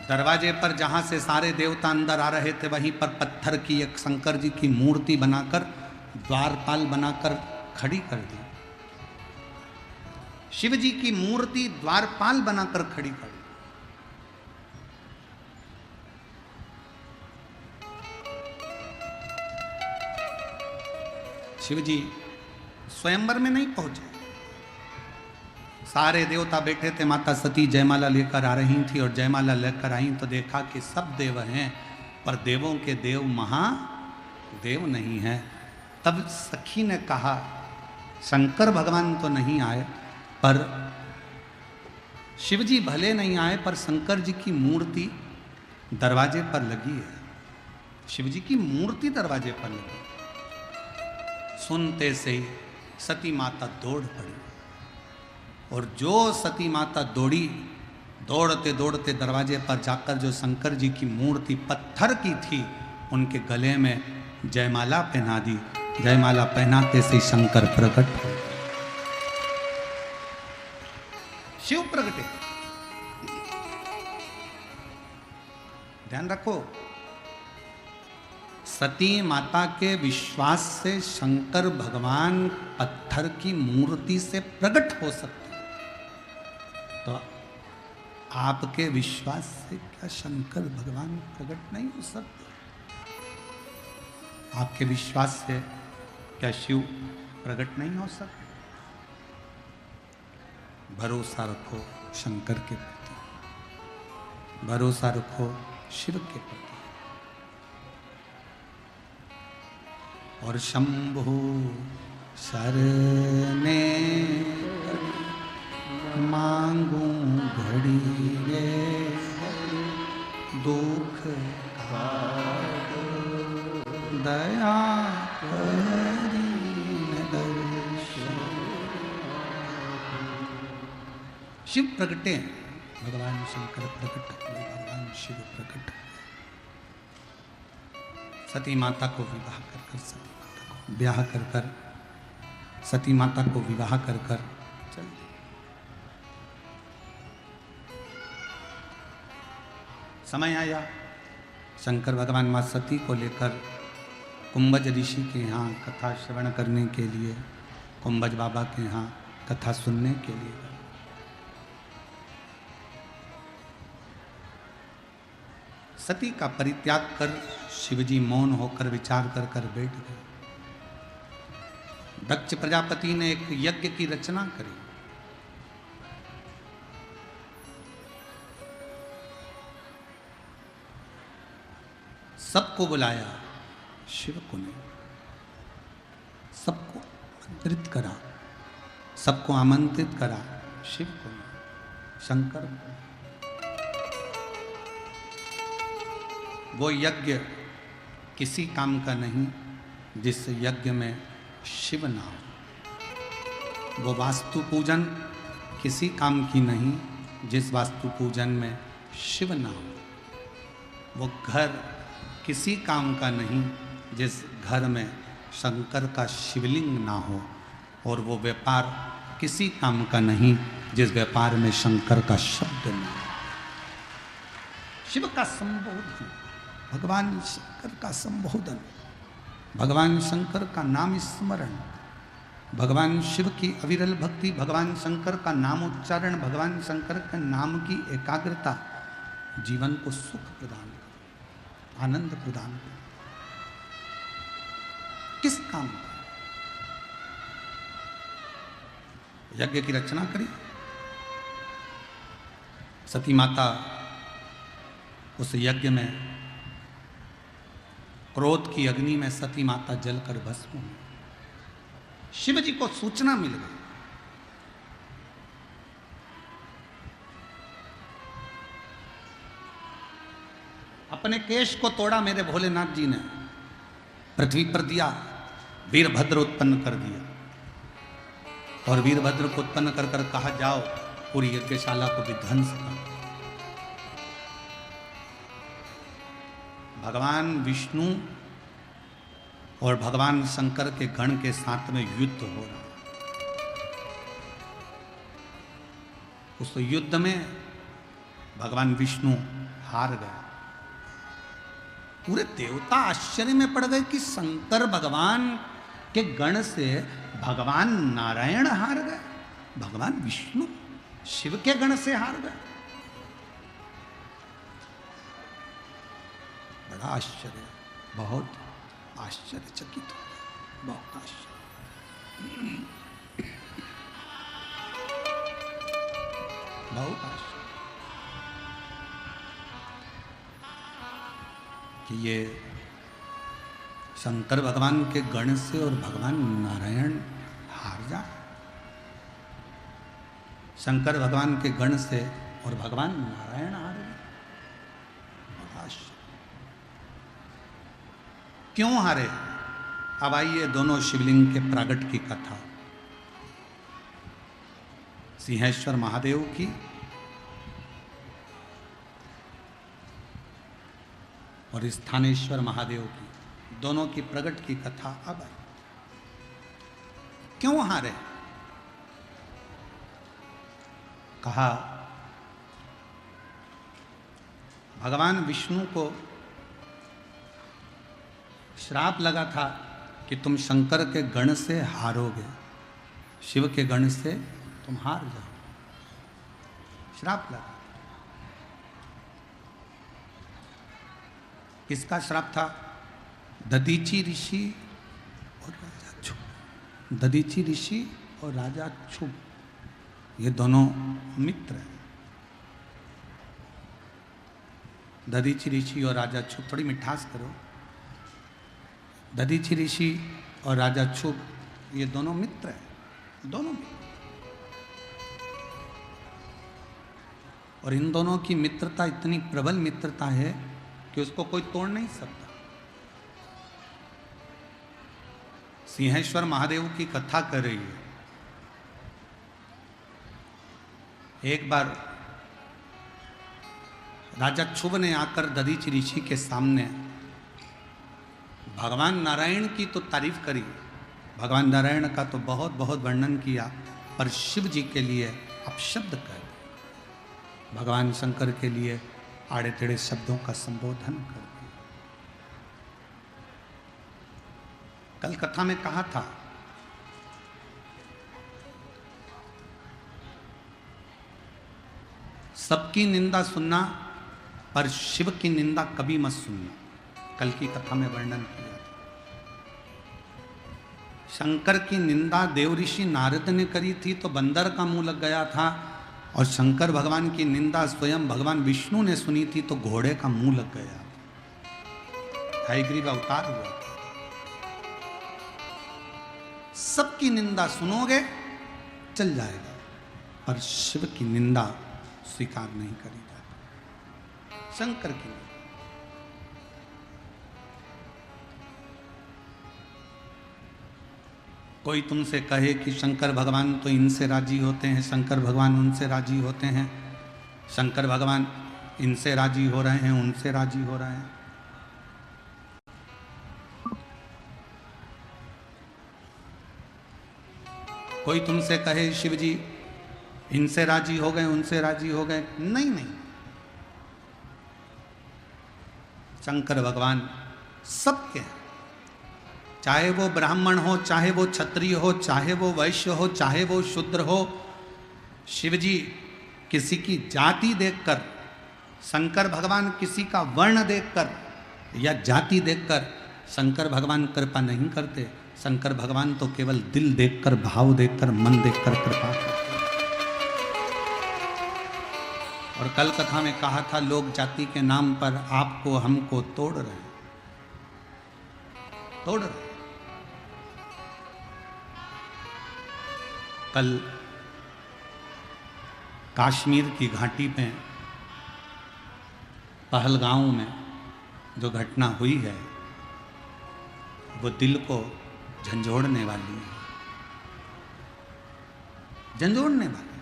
दरवाजे पर जहां से सारे देवता अंदर आ रहे थे, वहीं पर पत्थर की एक शंकर जी की मूर्ति बनाकर, द्वारपाल बनाकर खड़ी कर दी। शिव जी की मूर्ति द्वारपाल बनाकर खड़ी कर दी। शिव जी स्वयंवर में नहीं पहुंचे। सारे देवता बैठे थे, माता सती जयमाला लेकर आ रही थी, और जयमाला लेकर आई तो देखा कि सब देव हैं, पर देवों के देव महादेव नहीं है। तब सखी ने कहा, शंकर भगवान तो नहीं आए, पर शिव जी भले नहीं आए, पर शंकर जी की मूर्ति दरवाजे पर लगी है। शिव जी की मूर्ति दरवाजे पर लगी। सुनते से ही सती माता दौड़ पड़ी, और जो सती माता दौड़ी, दौड़ते दौड़ते दरवाजे पर जाकर जो शंकर जी की मूर्ति पत्थर की थी, उनके गले में जयमाला पहना दी। जयमाला पहनाते से शंकर प्रकट हो, शिव प्रगटे। ध्यान रखो, सती माता के विश्वास से शंकर भगवान पत्थर की मूर्ति से प्रकट हो सकते, तो आपके विश्वास से क्या शंकर भगवान प्रकट नहीं हो सकते? आपके विश्वास से क्या शिव प्रकट नहीं हो सकते? भरोसा रखो शंकर के प्रति, भरोसा रखो शिव के प्रति। और शंभु शरणे मांगू घड़ी रे, दुख दया करी दर्शन। शिव प्रकटे, भगवान शंकर प्रकट हुए, भगवान शिव प्रकट हुए। सती माता को विवाह कर सती माता को ब्याह कर सती माता को विवाह कर चल दी। समय आया, शंकर भगवान मां सती को लेकर कुंभज ऋषि के यहाँ कथा श्रवण करने के लिए, कुंभज बाबा के यहाँ कथा सुनने के लिए गए। सती का परित्याग कर शिवजी मौन होकर विचार कर बैठ गए। दक्ष प्रजापति ने एक यज्ञ की रचना करी। सबको बुलाया, शिव को नहीं। सबको आमंत्रित करा, सबको आमंत्रित करा, शिव को नहीं, शंकर को। वो यज्ञ किसी काम का नहीं जिस यज्ञ में शिव ना हो। वो वास्तु पूजन किसी काम की नहीं जिस वास्तु पूजन में शिव ना हो। वो घर किसी काम का नहीं जिस घर में शंकर का शिवलिंग ना हो। और वो व्यापार किसी काम का नहीं जिस व्यापार में शंकर का शब्द ना हो। शिव का संबोधन, भगवान शंकर का संबोधन, भगवान शंकर का नाम स्मरण, भगवान शिव की अविरल भक्ति, भगवान शंकर का नाम उच्चारण, भगवान शंकर के नाम की एकाग्रता जीवन को सुख प्रदान करे, आनंद प्रदान करे। किस काम का? यज्ञ की रचना करी। सती माता उस यज्ञ में क्रोध की अग्नि में सती माता जलकर भस्म हुई। शिव जी को सूचना मिल गई। अपने केश को तोड़ा मेरे भोलेनाथ जी ने, पृथ्वी पर दिया, वीरभद्र उत्पन्न कर दिया। और वीरभद्र को उत्पन्न कर कर कहा जाओ पूरी यज्ञशाला को विध्वंस करो। भगवान विष्णु और भगवान शंकर के गण के साथ में युद्ध हो रहा। उस युद्ध में भगवान विष्णु हार गए। पूरे देवता आश्चर्य में पड़ गए कि शंकर भगवान के गण से भगवान नारायण हार गए, भगवान विष्णु शिव के गण से हार गए। बड़ा आश्चर्य, बहुत आश्चर्यचकित हो गए, बहुत आश्चर्य, बहुत आश्चर्य कि ये शंकर भगवान के गण से और भगवान नारायण हार जाए। शंकर भगवान के गण से और भगवान नारायण हार गए। क्यों हारे? अब आइए दोनों शिवलिंग के प्रागट की कथा। सिंहेश्वर महादेव की और स्थानेश्वर महादेव की, दोनों की प्रगट की कथा अब आई। क्यों हारे? कहा भगवान विष्णु को श्राप लगा था कि तुम शंकर के गण से हारोगे, शिव के गण से तुम हार जाओ। श्राप लगा। किसका श्राप था? दधीची ऋषि और राजा क्षुभ। दधीची ऋषि और राजा क्षुभ, ये दोनों मित्र हैं। दधीची ऋषि और राजा क्षुभ, थोड़ी मिठास करो। दधीची ऋषि और राजा क्षुभ ये दोनों मित्र हैं, दोनों मित्र। और इन दोनों की मित्रता इतनी प्रबल मित्रता है कि उसको कोई तोड़ नहीं सकता। सिंहेश्वर महादेव की कथा कर रही है। एक बार राजा क्षुभ ने आकर दधीची ऋषि के सामने भगवान नारायण की तो तारीफ करी, भगवान नारायण का तो बहुत बहुत वर्णन किया, पर शिव जी के लिए अपशब्द कर दिया। भगवान शंकर के लिए आड़े टेढ़े शब्दों का संबोधन कर दिया। कल कथा में कहा था सबकी निंदा सुनना पर शिव की निंदा कभी मत सुनना। कल की कथा में वर्णन किया था। शंकर की निंदा देवऋषि नारद ने करी थी तो बंदर का मुंह लग गया था, और शंकर भगवान की निंदा स्वयं भगवान विष्णु ने सुनी थी तो घोड़े का मुंह लग गया। हयग्रीव अवतार हुआ। सबकी निंदा सुनोगे चल जाएगा, पर शिव की निंदा स्वीकार नहीं करी जाती। शंकर की कोई तुमसे कहे कि शंकर भगवान तो इनसे राजी होते हैं, शंकर भगवान उनसे राजी होते हैं, शंकर भगवान इनसे राजी हो रहे हैं, उनसे राजी हो रहे हैं। कोई तुमसे कहे शिव जी इनसे राजी हो गए, उनसे राजी हो गए, नहीं नहीं, शंकर भगवान सबके हैं। चाहे वो ब्राह्मण हो, चाहे वो क्षत्रिय हो, चाहे वो वैश्य हो, चाहे वो शूद्र हो, शिव जी किसी की जाति देखकर, शंकर भगवान किसी का वर्ण देखकर या जाति देखकर शंकर भगवान कृपा नहीं करते। शंकर भगवान तो केवल दिल देखकर, भाव देखकर, मन देखकर कृपा करते। और कल कथा में कहा था, लोग जाति के नाम पर आपको हमको तोड़ रहे हैं, तोड़ रहे हैं। कल कश्मीर की घाटी में पहलगांव में जो घटना हुई है वो दिल को झंझोड़ने वाली है, झंझोड़ने वाली।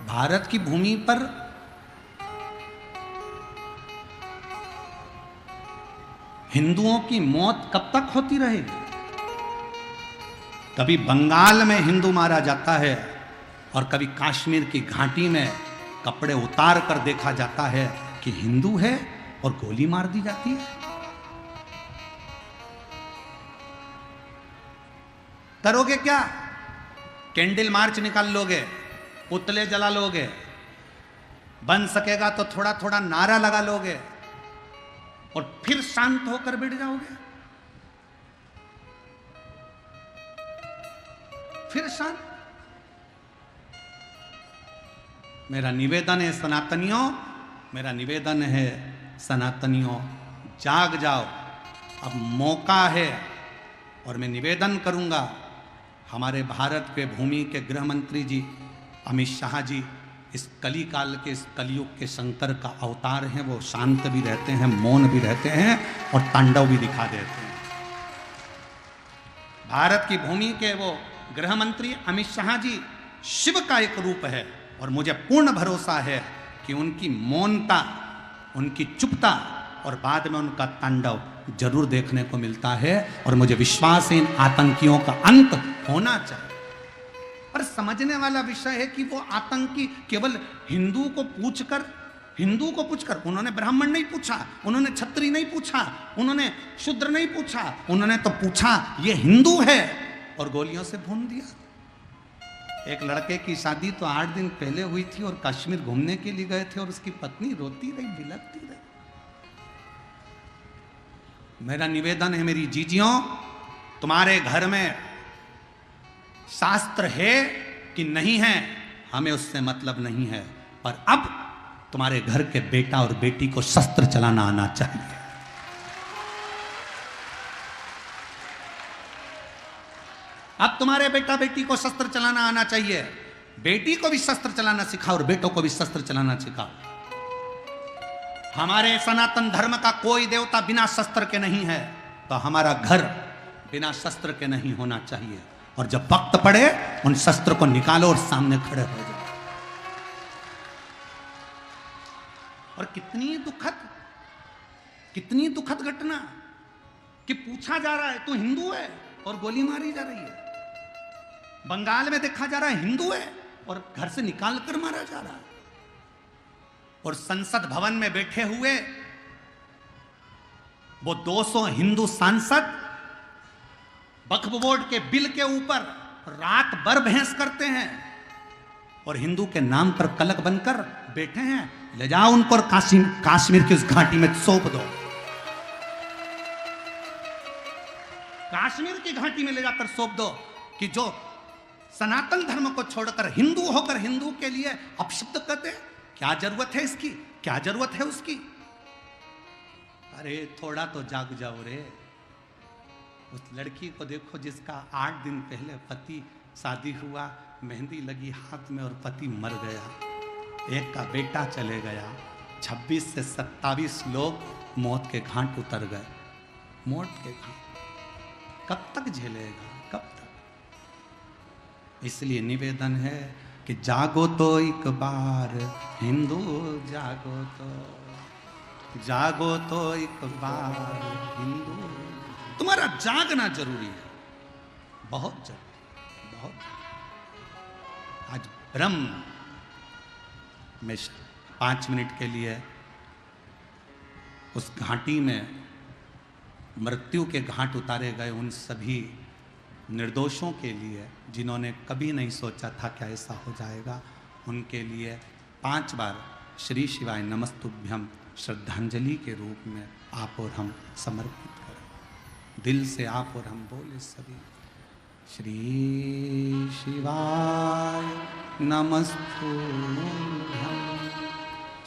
भारत की भूमि पर हिंदुओं की मौत कब तक होती रहेगी? कभी बंगाल में हिंदू मारा जाता है और कभी कश्मीर की घाटी में कपड़े उतार कर देखा जाता है कि हिंदू है और गोली मार दी जाती है। करोगे क्या? कैंडल मार्च निकाल लोगे, पुतले जला लोगे, बन सकेगा तो थोड़ा थोड़ा नारा लगा लोगे और फिर शांत होकर बैठ जाओगे, फिर शांत। मेरा निवेदन है सनातनियों, मेरा निवेदन है सनातनियों, जाग जाओ, अब मौका है। और मैं निवेदन करूंगा, हमारे भारत के भूमि के गृह मंत्री जी अमित शाह जी इस कली काल के, इस कलयुग के शंकर का अवतार हैं। वो शांत भी रहते हैं, मौन भी रहते हैं और तांडव भी दिखा देते हैं। भारत की भूमि के वो गृह मंत्री अमित शाह जी शिव का एक रूप है और मुझे पूर्ण भरोसा है कि उनकी मौनता, उनकी चुपता और बाद में उनका तांडव जरूर देखने को मिलता है। और मुझे विश्वास है इन आतंकियों का अंत होना चाहिए। पर समझने वाला विषय है कि वो आतंकी केवल हिंदू को पूछकर, उन्होंने ब्राह्मण नहीं पूछा, उन्होंने क्षत्रिय नहीं पूछा, उन्होंने शूद्र नहीं पूछा, उन्होंने तो पूछा ये हिंदू है और गोलियों से भून दिया। एक लड़के की शादी तो 8 दिन पहले हुई थी और कश्मीर घूमने के लिए गए थे और उसकी पत्नी रोती रही, बिलखती रही। मेरा निवेदन है मेरी जीजियों, तुम्हारे घर में शास्त्र है कि नहीं है हमें उससे मतलब नहीं है, पर अब तुम्हारे घर के बेटा और बेटी को शस्त्र चलाना आना चाहिए। अब तुम्हारे बेटा बेटी को शस्त्र चलाना आना चाहिए। बेटी को भी शस्त्र चलाना सिखाओ और बेटों को भी शस्त्र चलाना सिखाओ। हमारे सनातन धर्म का कोई देवता बिना शस्त्र के नहीं है, तो हमारा घर बिना शस्त्र के नहीं होना चाहिए। और जब वक्त पड़े उन शस्त्र को निकालो और सामने खड़े हो जाओ। और कितनी दुखद घटना कि पूछा जा रहा है तू हिंदू है और गोली मारी जा रही है। बंगाल में देखा जा रहा है हिंदू है और घर से निकाल कर मारा जा रहा है। और संसद भवन में बैठे हुए वो 200 हिंदू सांसद वक्फ बोर्ड के बिल के ऊपर रात भर बहस करते हैं और हिंदू के नाम पर कलंक बनकर बैठे हैं। ले जाओ उनको और कश्मीर की उस घाटी में सौंप दो। कश्मीर की घाटी में ले जाकर सौंप दो कि जो सनातन धर्म को छोड़कर हिंदू होकर हिंदू के लिए अपशब्द करते, क्या जरूरत है इसकी, क्या जरूरत है उसकी। अरे थोड़ा तो जाग जाओ रे। उस लड़की को देखो जिसका 8 दिन पहले पति शादी हुआ, मेहंदी लगी हाथ में और पति मर गया, एक का बेटा चले गया, 26 से 27 लोग मौत के घाट उतर गए। मोट के खा, कब तक झेलेगा, कब तक? इसलिए निवेदन है कि जागो तो एक बार हिंदू, जागो तो एक बार हिंदू। तुम्हारा जागना जरूरी है, बहुत जरूरी, बहुत। आज ब्रह्म में 5 मिनट के लिए उस घाटी में मृत्यु के घाट उतारे गए उन सभी निर्दोषों के लिए जिन्होंने कभी नहीं सोचा था कि ऐसा हो जाएगा, उनके लिए 5 बार श्री शिवाय नमस्तुभ्यम श्रद्धांजलि के रूप में आप और हम समर्पित करें। दिल से आप और हम बोले सभी, श्री शिवाय नमस्तुभ्यम,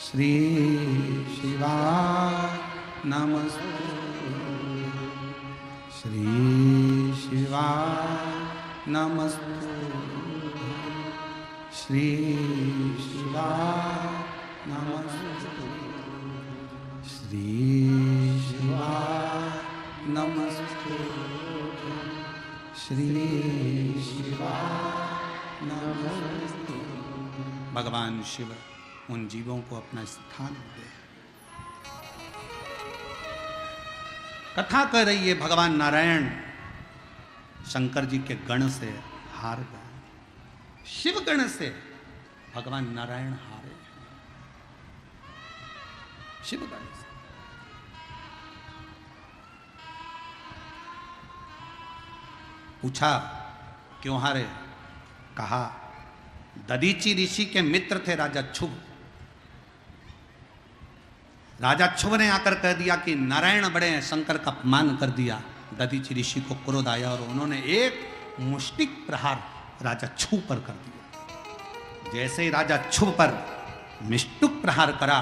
श्री शिवाय नमस्तुभ्यम, श्री शिवाय नमस्तुभ्यम, श्री शिवाय नमस्तुभ्यम, श्री शिवाय नमस्तुभ्यम, श्री शिवाय नमस्तुभ्यम। भगवान शिव उन जीवों को अपना स्थान दे। कथा कह रही है भगवान नारायण शंकर जी के गण से हार गए, शिव गण से भगवान नारायण हारे, शिव गण से। पूछा क्यों हारे? कहा दधीचि ऋषि के मित्र थे राजा क्षुभ। राजा क्षुभ ने आकर कह दिया कि नारायण बड़े हैं, शंकर का अपमान कर दिया। दधीचि ऋषि को क्रोध आया और उन्होंने एक मुष्टिक प्रहार राजा क्षुभ पर कर दिया। जैसे ही राजा क्षुभ पर मिष्टुक प्रहार करा,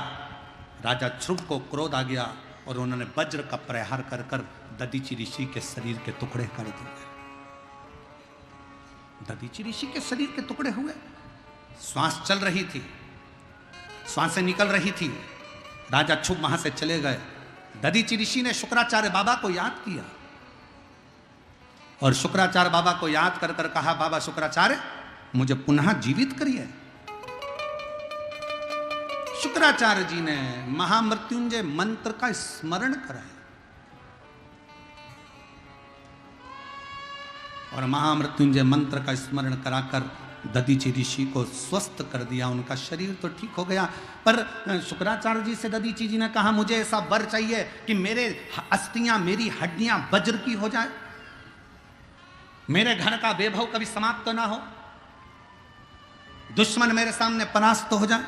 राजा क्षुभ को क्रोध आ गया और उन्होंने वज्र का प्रहार कर कर दधीचि ऋषि के शरीर के टुकड़े कर दिए। दधीचि ऋषि के शरीर के टुकड़े हुए, श्वास चल रही थी, श्वासें निकल रही थी। राजा क्षुभ वहां से चले गए। दधीचि ऋषि ने शुक्राचार्य बाबा को याद किया और शुक्राचार्य बाबा को याद कर कर कहा, बाबा शुक्राचार्य मुझे पुनः जीवित करिए। शुक्राचार्य जी ने महामृत्युंजय मंत्र का स्मरण कराया और महामृत्युंजय मंत्र का स्मरण कराकर दधीचि ऋषि को स्वस्थ कर दिया। उनका शरीर तो ठीक हो गया, पर शुक्राचार्य जी से दधीचि जी ने कहा, मुझे ऐसा वर चाहिए कि मेरे अस्थियां, मेरी हड्डियां वज्र की हो जाए, मेरे घर का वैभव कभी समाप्त ना हो, दुश्मन मेरे सामने परास्त हो जाए।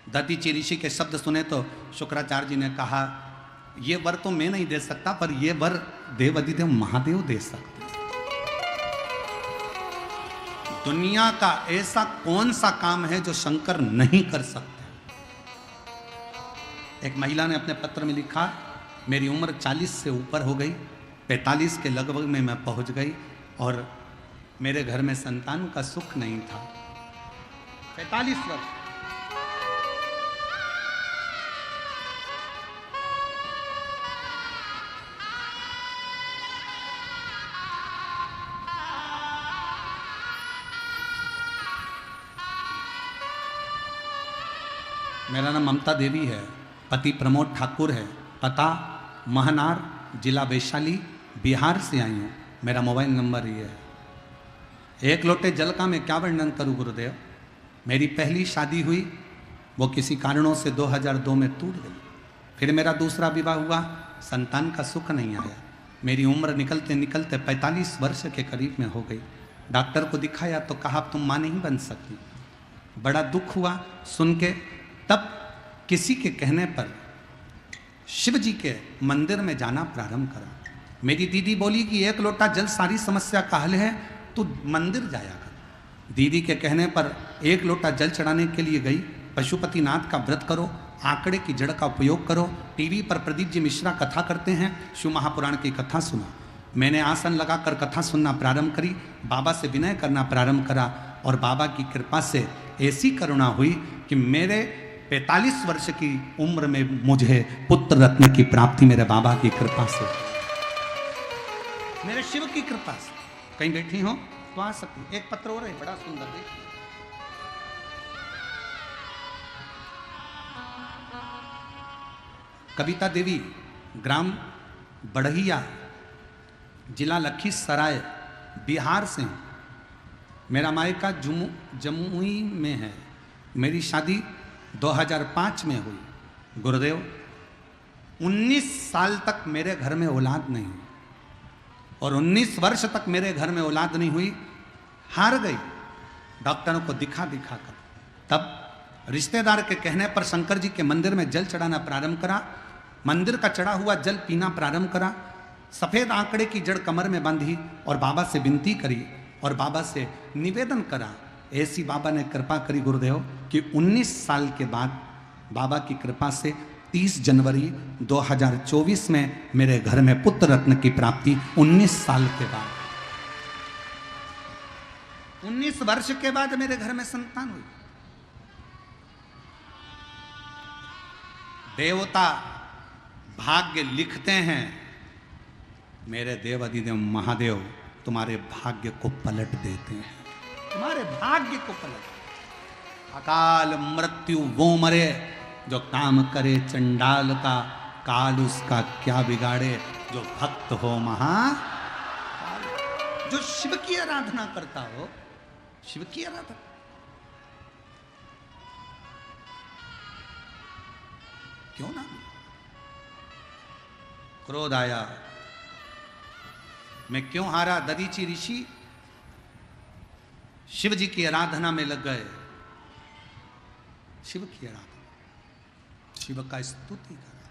दधीचि ऋषि के शब्द सुने तो शुक्राचार्य जी ने कहा, ये वर तो मैं नहीं दे सकता, पर ये वर देवाधिदेव महादेव दे सकते। दुनिया का ऐसा कौन सा काम है जो शंकर नहीं कर सकते? एक महिला ने अपने पत्र में लिखा, मेरी उम्र 40 से ऊपर हो गई, 45 के लगभग में मैं पहुंच गई और मेरे घर में संतान का सुख नहीं था। 45 वर्ष। मेरा नाम ममता देवी है, पति प्रमोद ठाकुर है, पता महनार, जिला वैशाली, बिहार से आई हूँ। मेरा मोबाइल नंबर ये है। एक लोटे जल का मैं क्या वर्णन करूँ गुरुदेव। मेरी पहली शादी हुई, वो किसी कारणों से 2002 में टूट गई। फिर मेरा दूसरा विवाह हुआ, संतान का सुख नहीं आया। मेरी उम्र निकलते निकलते 45 वर्ष के करीब में हो गई। डॉक्टर को दिखाया तो कहा तुम माँ नहीं बन सकती। बड़ा दुख हुआ सुन के। तब किसी के कहने पर शिव जी के मंदिर में जाना प्रारंभ करा। मेरी दीदी बोली कि एक लोटा जल सारी समस्या का हल है, तो मंदिर जाया कर। दीदी के कहने पर एक लोटा जल चढ़ाने के लिए गई। पशुपतिनाथ का व्रत करो, आंकड़े की जड़ का उपयोग करो। टीवी पर प्रदीप जी मिश्रा कथा करते हैं, शिव महापुराण की कथा सुना। मैंने आसन लगाकर कथा सुनना प्रारंभ करी, बाबा से विनय करना प्रारंभ करा और बाबा की कृपा से ऐसी करुणा हुई कि मेरे 45 वर्ष की उम्र में मुझे पुत्र रत्न की प्राप्ति मेरे बाबा की कृपा से, मेरे शिव की कृपा से। कहीं बैठी हो तो आ सकती। एक पत्र और है बड़ा सुंदर, देखिए। कविता देवी, ग्राम बढ़िया, जिला लखीसराय, बिहार से हूं। मेरा मायका जमुई में है। मेरी शादी 2005 में हुई। गुरुदेव, 19 साल तक मेरे घर में औलाद नहीं हुई और 19 वर्ष तक मेरे घर में औलाद नहीं हुई। हार गई डॉक्टरों को दिखा दिखा कर। तब रिश्तेदार के कहने पर शंकर जी के मंदिर में जल चढ़ाना प्रारंभ करा। मंदिर का चढ़ा हुआ जल पीना प्रारंभ करा। सफेद आंकड़े की जड़ कमर में बांधी और बाबा से विनती करी और बाबा से निवेदन करा। ऐसी बाबा ने कृपा करी गुरुदेव कि 19 साल के बाद बाबा की कृपा से 30 जनवरी 2024 में मेरे घर में पुत्र रत्न की प्राप्ति। 19 साल के बाद, 19 वर्ष के बाद मेरे घर में संतान हुई। देवता भाग्य लिखते हैं, मेरे देव अधिदेव महादेव तुम्हारे भाग्य को पलट देते हैं, तुम्हारे भाग्य को पलट। अकाल मृत्यु वो मरे जो काम करे चंडाल का, काल उसका क्या बिगाड़े जो भक्त हो महा। जो शिव की आराधना करता हो, शिव की आराधना, क्यों ना। क्रोध आया, मैं क्यों हारा। दधीची ऋषि शिव जी की आराधना में लग गए। शिव की आराधना, शिव का स्तुति करा।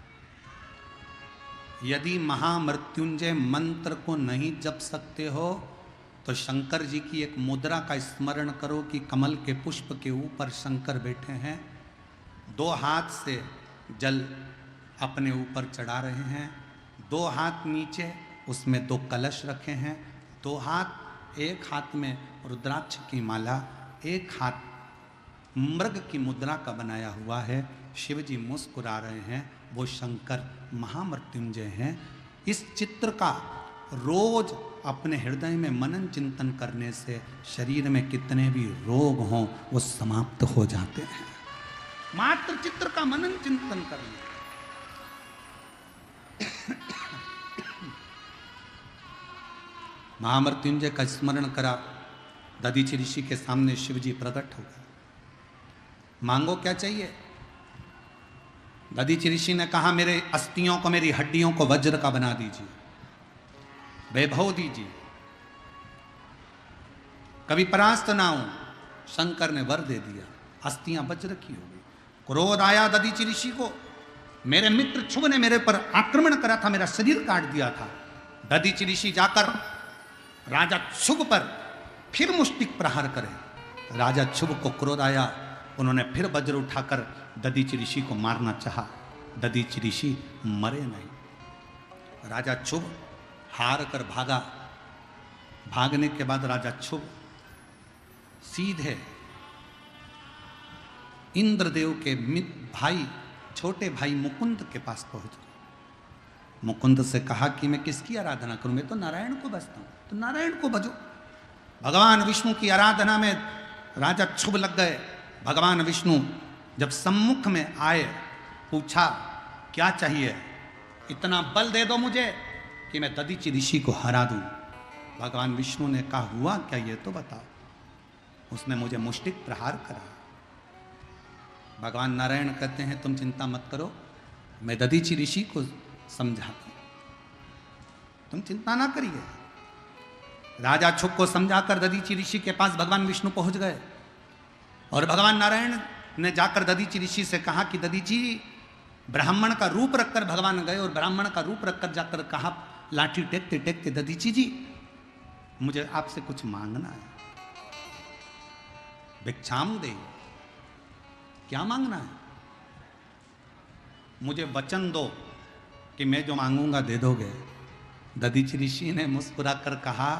यदि महामृत्युंजय मंत्र को नहीं जप सकते हो तो शंकर जी की एक मुद्रा का स्मरण करो कि कमल के पुष्प के ऊपर शंकर बैठे हैं, 2 हाथ से जल अपने ऊपर चढ़ा रहे हैं, 2 हाथ नीचे, उसमें 2 कलश रखे हैं, 2 हाथ, एक हाथ में रुद्राक्ष की माला, एक हाथ मृग की मुद्रा का बनाया हुआ है। शिव जी मुस्कुरा रहे हैं, वो शंकर महामृत्युंजय हैं। इस चित्र का रोज अपने हृदय में मनन चिंतन करने से शरीर में कितने भी रोग हों वो समाप्त हो जाते हैं। मात्र चित्र का मनन चिंतन करने। महामृत्युंजय का स्मरण करा। दधीची ऋषि के सामने शिव जी प्रकट हो गए। मांगो क्या चाहिए। दधीची ऋषि ने कहा, मेरे अस्थियों को, मेरी हड्डियों को वज्र का बना दीजिए, वैभव दीजिए, कभी परास्त ना हो। शंकर ने वर दे दिया, अस्थियां वज्र की हो गई। क्रोध आया दधीची ऋषि को, मेरे मित्र शुभ ने मेरे पर आक्रमण करा था, मेरा शरीर काट दिया था। दधीची ऋषि जाकर राजा शुभ पर फिर मुष्टिक प्रहार करे। राजा शुभ को क्रोध आया, उन्होंने फिर वज्र उठाकर दधीची ऋषि को मारना चाहा। दधीची ऋषि मरे नहीं। राजा शुभ हार कर भागा। भागने के बाद राजा शुभ सीधे इंद्रदेव के भाई, छोटे भाई मुकुंद के पास पहुंच गए। मुकुंद से कहा कि मैं किसकी आराधना करूं, मैं तो नारायण को भजता हूं, तो नारायण को भजो। भगवान विष्णु की आराधना में राजा शुभ लग गए। भगवान विष्णु जब सम्मुख में आए, पूछा क्या चाहिए। इतना बल दे दो मुझे कि मैं दधीची ऋषि को हरा दूं। भगवान विष्णु ने कहा, हुआ क्या ये तो बताओ। उसने मुझे मुष्टिक प्रहार करा। भगवान नारायण कहते हैं, तुम चिंता मत करो, मैं दधीची ऋषि को समझाता हूं, तुम चिंता ना करिए। राजा शुभ को समझाकर दधीची ऋषि के पास भगवान विष्णु पहुंच गए और भगवान नारायण ने जाकर दधीची ऋषि से कहा कि दधीची, ब्राह्मण का रूप रखकर भगवान गए और ब्राह्मण का रूप रखकर जाकर कहा, लाठी टेकते टेकते, दधीची जी मुझे आपसे कुछ मांगना है, भिक्षाम दे। क्या मांगना है। मुझे वचन दो कि मैं जो मांगूंगा दे दोगे। दधीची ऋषि ने मुस्कुराकर कहा,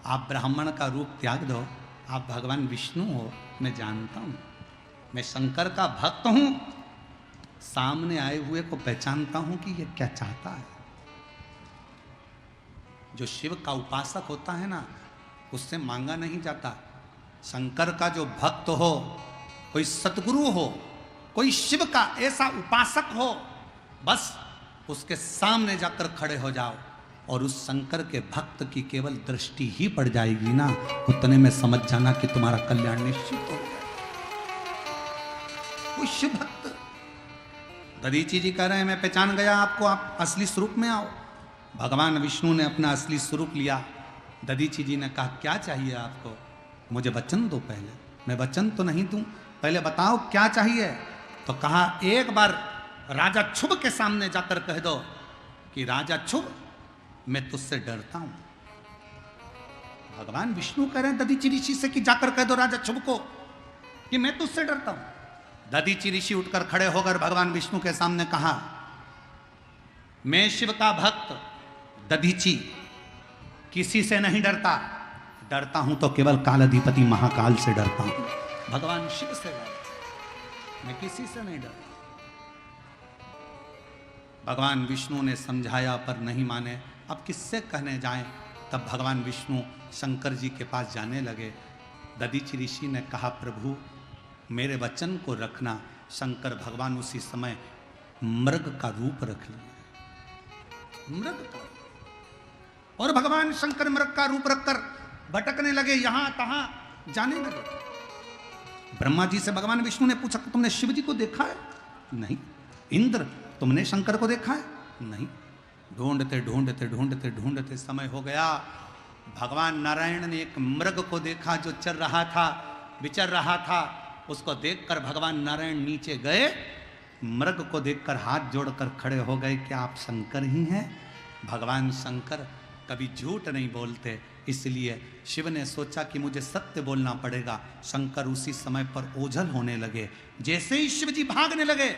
आप ब्राह्मण का रूप त्याग दो, आप भगवान विष्णु हो, मैं जानता हूं, मैं शंकर का भक्त हूं, सामने आए हुए को पहचानता हूं कि ये क्या चाहता है। जो शिव का उपासक होता है ना, उससे मांगा नहीं जाता। शंकर का जो भक्त हो, कोई सतगुरु हो, कोई शिव का ऐसा उपासक हो, बस उसके सामने जाकर खड़े हो जाओ और उस शंकर के भक्त की केवल दृष्टि ही पड़ जाएगी ना, उतने में समझ जाना कि तुम्हारा कल्याण निश्चित हो गया। वो शिव भक्त दधीची जी कह रहे हैं, मैं पहचान गया आपको, आप असली स्वरूप में आओ। भगवान विष्णु ने अपना असली स्वरूप लिया। दधीची जी ने कहा, क्या चाहिए आपको? मुझे वचन दो पहले। मैं वचन तो नहीं दूं, पहले बताओ क्या चाहिए। तो कहा, एक बार राजा क्षुभ के सामने जाकर कह दो कि राजा क्षुभ, मैं तुझसे डरता हूं। भगवान विष्णु कह रहे हैं दधीची ऋषि से कि जाकर कह दो राजा क्षुभ को कि मैं तुझसे डरता हूं। दधीची ऋषि उठकर खड़े होकर भगवान विष्णु के सामने कहा, मैं शिव का भक्त दधीची किसी से नहीं डरता, डरता हूं तो केवल कालाधिपति महाकाल से डरता हूं। भगवान शिव से डरता, मैं किसी से नहीं डरता। भगवान विष्णु ने समझाया पर नहीं माने, अब किससे कहने जाएं। तब भगवान विष्णु शंकर जी के पास जाने लगे। दधीची ऋषि ने कहा, प्रभु मेरे वचन को रखना। शंकर भगवान उसी समय मृग का रूप रख लिए, मृग का। और भगवान शंकर मृग का रूप रखकर भटकने लगे, यहां तहां जाने लगे। ब्रह्मा जी से भगवान विष्णु ने पूछा, तुमने शिव जी को देखा है? नहीं। इंद्र, तुमने शंकर को देखा है? नहीं। ढूंढते ढूंढते ढूंढते ढूंढते समय हो गया। भगवान नारायण ने एक मृग को देखा जो चल रहा था, विचर रहा था। उसको देखकर भगवान नारायण नीचे गए, मृग को देखकर हाथ जोड़कर खड़े हो गए, क्या आप शंकर ही हैं? भगवान शंकर कभी झूठ नहीं बोलते, इसलिए शिव ने सोचा कि मुझे सत्य बोलना पड़ेगा। शंकर उसी समय पर ओझल होने लगे। जैसे ही शिव जी भागने लगे,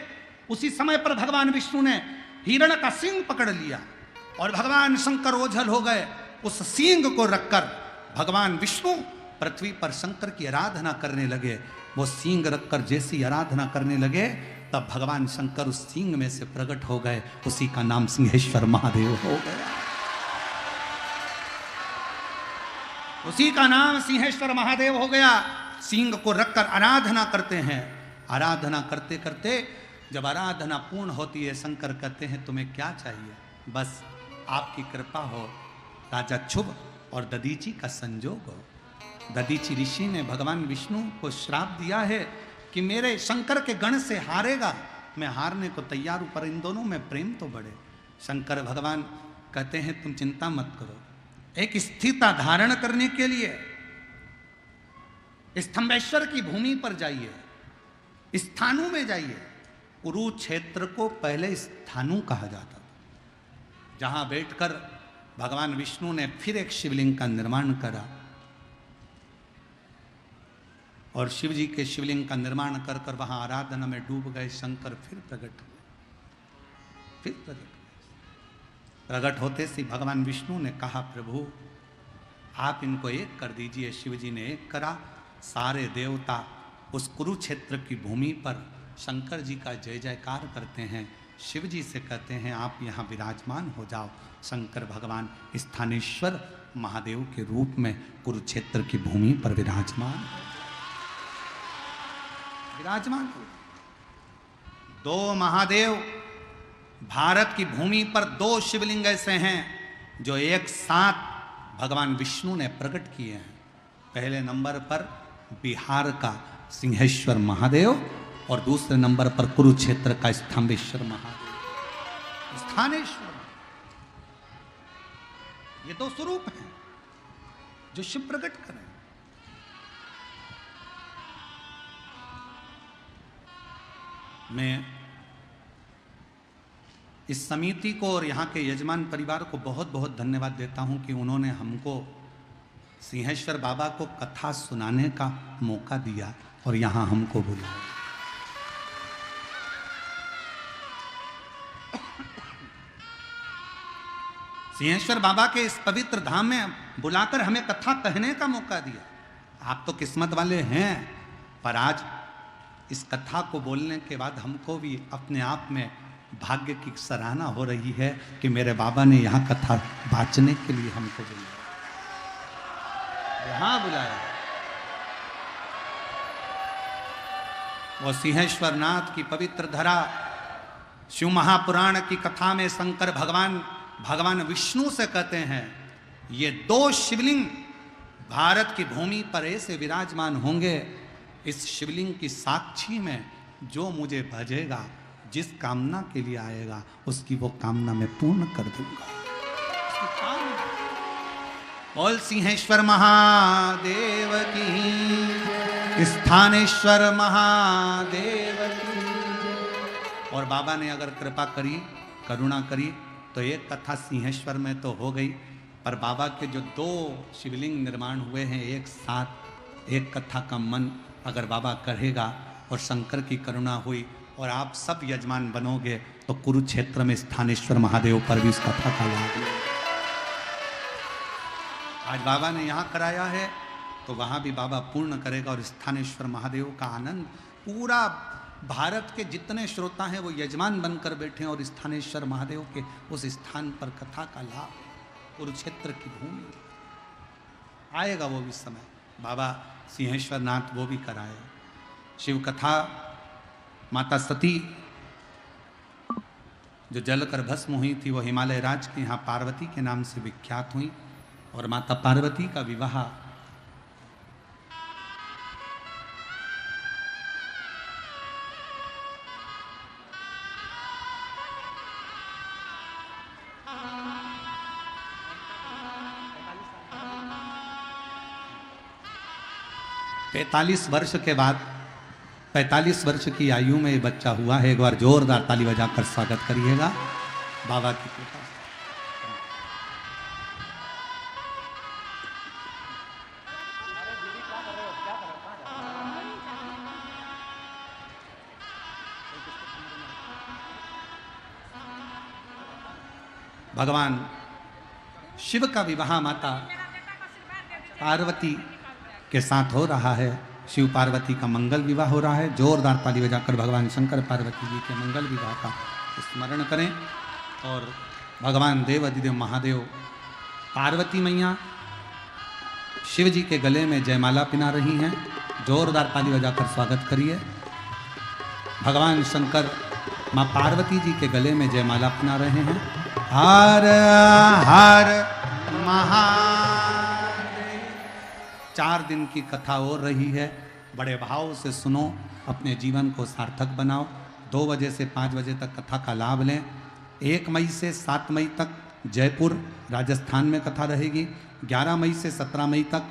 उसी समय पर भगवान विष्णु ने हिरण का सींग पकड़ लिया और भगवान शंकर ओझल हो गए। उस सींग को रखकर भगवान विष्णु पृथ्वी पर शंकर की आराधना करने लगे। वो सींग रखकर जैसी आराधना करने लगे, तब भगवान शंकर उस सींग में से प्रकट हो गए। उसी का नाम सिंहेश्वर महादेव हो गया। उसी का नाम सिंहेश्वर महादेव हो गया। सींग को रखकर आराधना करते हैं। आराधना करते करते जब आराधना पूर्ण होती है, शंकर कहते हैं, तुम्हें क्या चाहिए? बस आपकी कृपा हो, राजा क्षुभ और दधीची का संजोग हो। दधीची ऋषि ने भगवान विष्णु को श्राप दिया है कि मेरे शंकर के गण से हारेगा। मैं हारने को तैयार हूं, पर इन दोनों में प्रेम तो बढ़े। शंकर भगवान कहते हैं, तुम चिंता मत करो। एक स्थिरता धारण करने के लिए स्तंभेश्वर की भूमि पर जाइए, स्थानु में जाइए। कुरुक्षेत्र को पहले स्थानु कहा जाता था, जहां बैठकर भगवान विष्णु ने फिर एक शिवलिंग का निर्माण करा और शिव जी के शिवलिंग का निर्माण कर कर वहां आराधना में डूब गए। शंकर फिर प्रकट हुए, फिर प्रकट हुए। प्रकट होते से भगवान विष्णु ने कहा, प्रभु आप इनको एक कर दीजिए। शिव जी ने एक करा। सारे देवता उस कुरुक्षेत्र की भूमि पर शंकर जी का जय जयकार करते हैं। शिव जी से कहते हैं, आप यहाँ विराजमान हो जाओ। शंकर भगवान स्थानेश्वर महादेव के रूप में कुरुक्षेत्र की भूमि पर विराजमान हो। दो महादेव, भारत की भूमि पर दो शिवलिंग ऐसे हैं जो एक साथ भगवान विष्णु ने प्रकट किए हैं। पहले नंबर पर बिहार का सिंहेश्वर महादेव और दूसरे नंबर पर कुरुक्षेत्र का स्तंभेश्वर महादेव, स्थानेश्वर। ये दो स्वरूप हैं जो शिव प्रकट करें। मैं इस समिति को और यहाँ के यजमान परिवार को बहुत बहुत धन्यवाद देता हूँ कि उन्होंने हमको सिंहेश्वर बाबा को कथा सुनाने का मौका दिया और यहाँ हमको बुलाया। सिंहेश्वर बाबा के इस पवित्र धाम में बुलाकर हमें कथा कहने का मौका दिया। आप तो किस्मत वाले हैं, पर आज इस कथा को बोलने के बाद हमको भी अपने आप में भाग्य की सराहना हो रही है कि मेरे बाबा ने यहाँ कथा बाँचने के लिए हमको बुलाया, यहाँ बुलाया। वो सिंहेश्वर नाथ की पवित्र धरा, शिव महापुराण की कथा में शंकर भगवान विष्णु से कहते हैं, ये 2 शिवलिंग भारत की भूमि पर ऐसे विराजमान होंगे, इस शिवलिंग की साक्षी में जो मुझे भजेगा, जिस कामना के लिए आएगा, उसकी वो कामना मैं पूर्ण कर दूंगा। बोल सिंहेश्वर महादेव की, स्थानेश्वर महादेव की। और बाबा ने अगर कृपा करी, करुणा करी, तो एक कथा सिंहेश्वर में तो हो गई, पर बाबा के जो 2 शिवलिंग निर्माण हुए हैं एक साथ, एक कथा का मन अगर बाबा करेगा और शंकर की करुणा हुई और आप सब यजमान बनोगे, तो कुरुक्षेत्र में स्थानेश्वर महादेव पर भी उस कथा का लाभ ले। आज बाबा ने यहाँ कराया है तो वहाँ भी बाबा पूर्ण करेगा, और स्थानेश्वर महादेव का आनंद पूरा भारत के जितने श्रोता हैं वो यजमान बनकर बैठे हैं, और स्थानेश्वर महादेव के उस स्थान पर कथा का लाभ, कुरुक्षेत्र की भूमि आएगा वो भी समय। बाबा सिंहेश्वर नाथ वो भी कराए। शिव कथा माता सती जो जलकर भस्म हुई थी, वो हिमालय राज के यहाँ पार्वती के नाम से विख्यात हुई, और माता पार्वती का विवाह पैंतालीस वर्ष के बाद, 45 वर्ष की आयु में ये बच्चा हुआ है। एक बार जोरदार ताली बजाकर स्वागत करिएगा बाबा की कृपा। भगवान शिव का विवाह माता पार्वती के साथ हो रहा है। शिव पार्वती का मंगल विवाह हो रहा है। जोरदार ताली बजाकर भगवान शंकर पार्वती जी के मंगल विवाह का स्मरण करें। और भगवान देव अधिदेव महादेव पार्वती मैया शिव जी के गले में जयमाला पिना रही हैं। जोरदार ताली बजाकर स्वागत करिए। भगवान शंकर माँ पार्वती जी के गले में जयमाला पिना रहे हैं। हर हर महादेव। 4 दिन की कथा हो रही है। बड़े भाव से सुनो, अपने जीवन को सार्थक बनाओ। 2 बजे से 5 बजे तक कथा का लाभ लें। 1 मई से 7 मई तक जयपुर राजस्थान में कथा रहेगी। 11 मई से 17 मई तक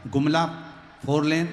गुमला 4 लेन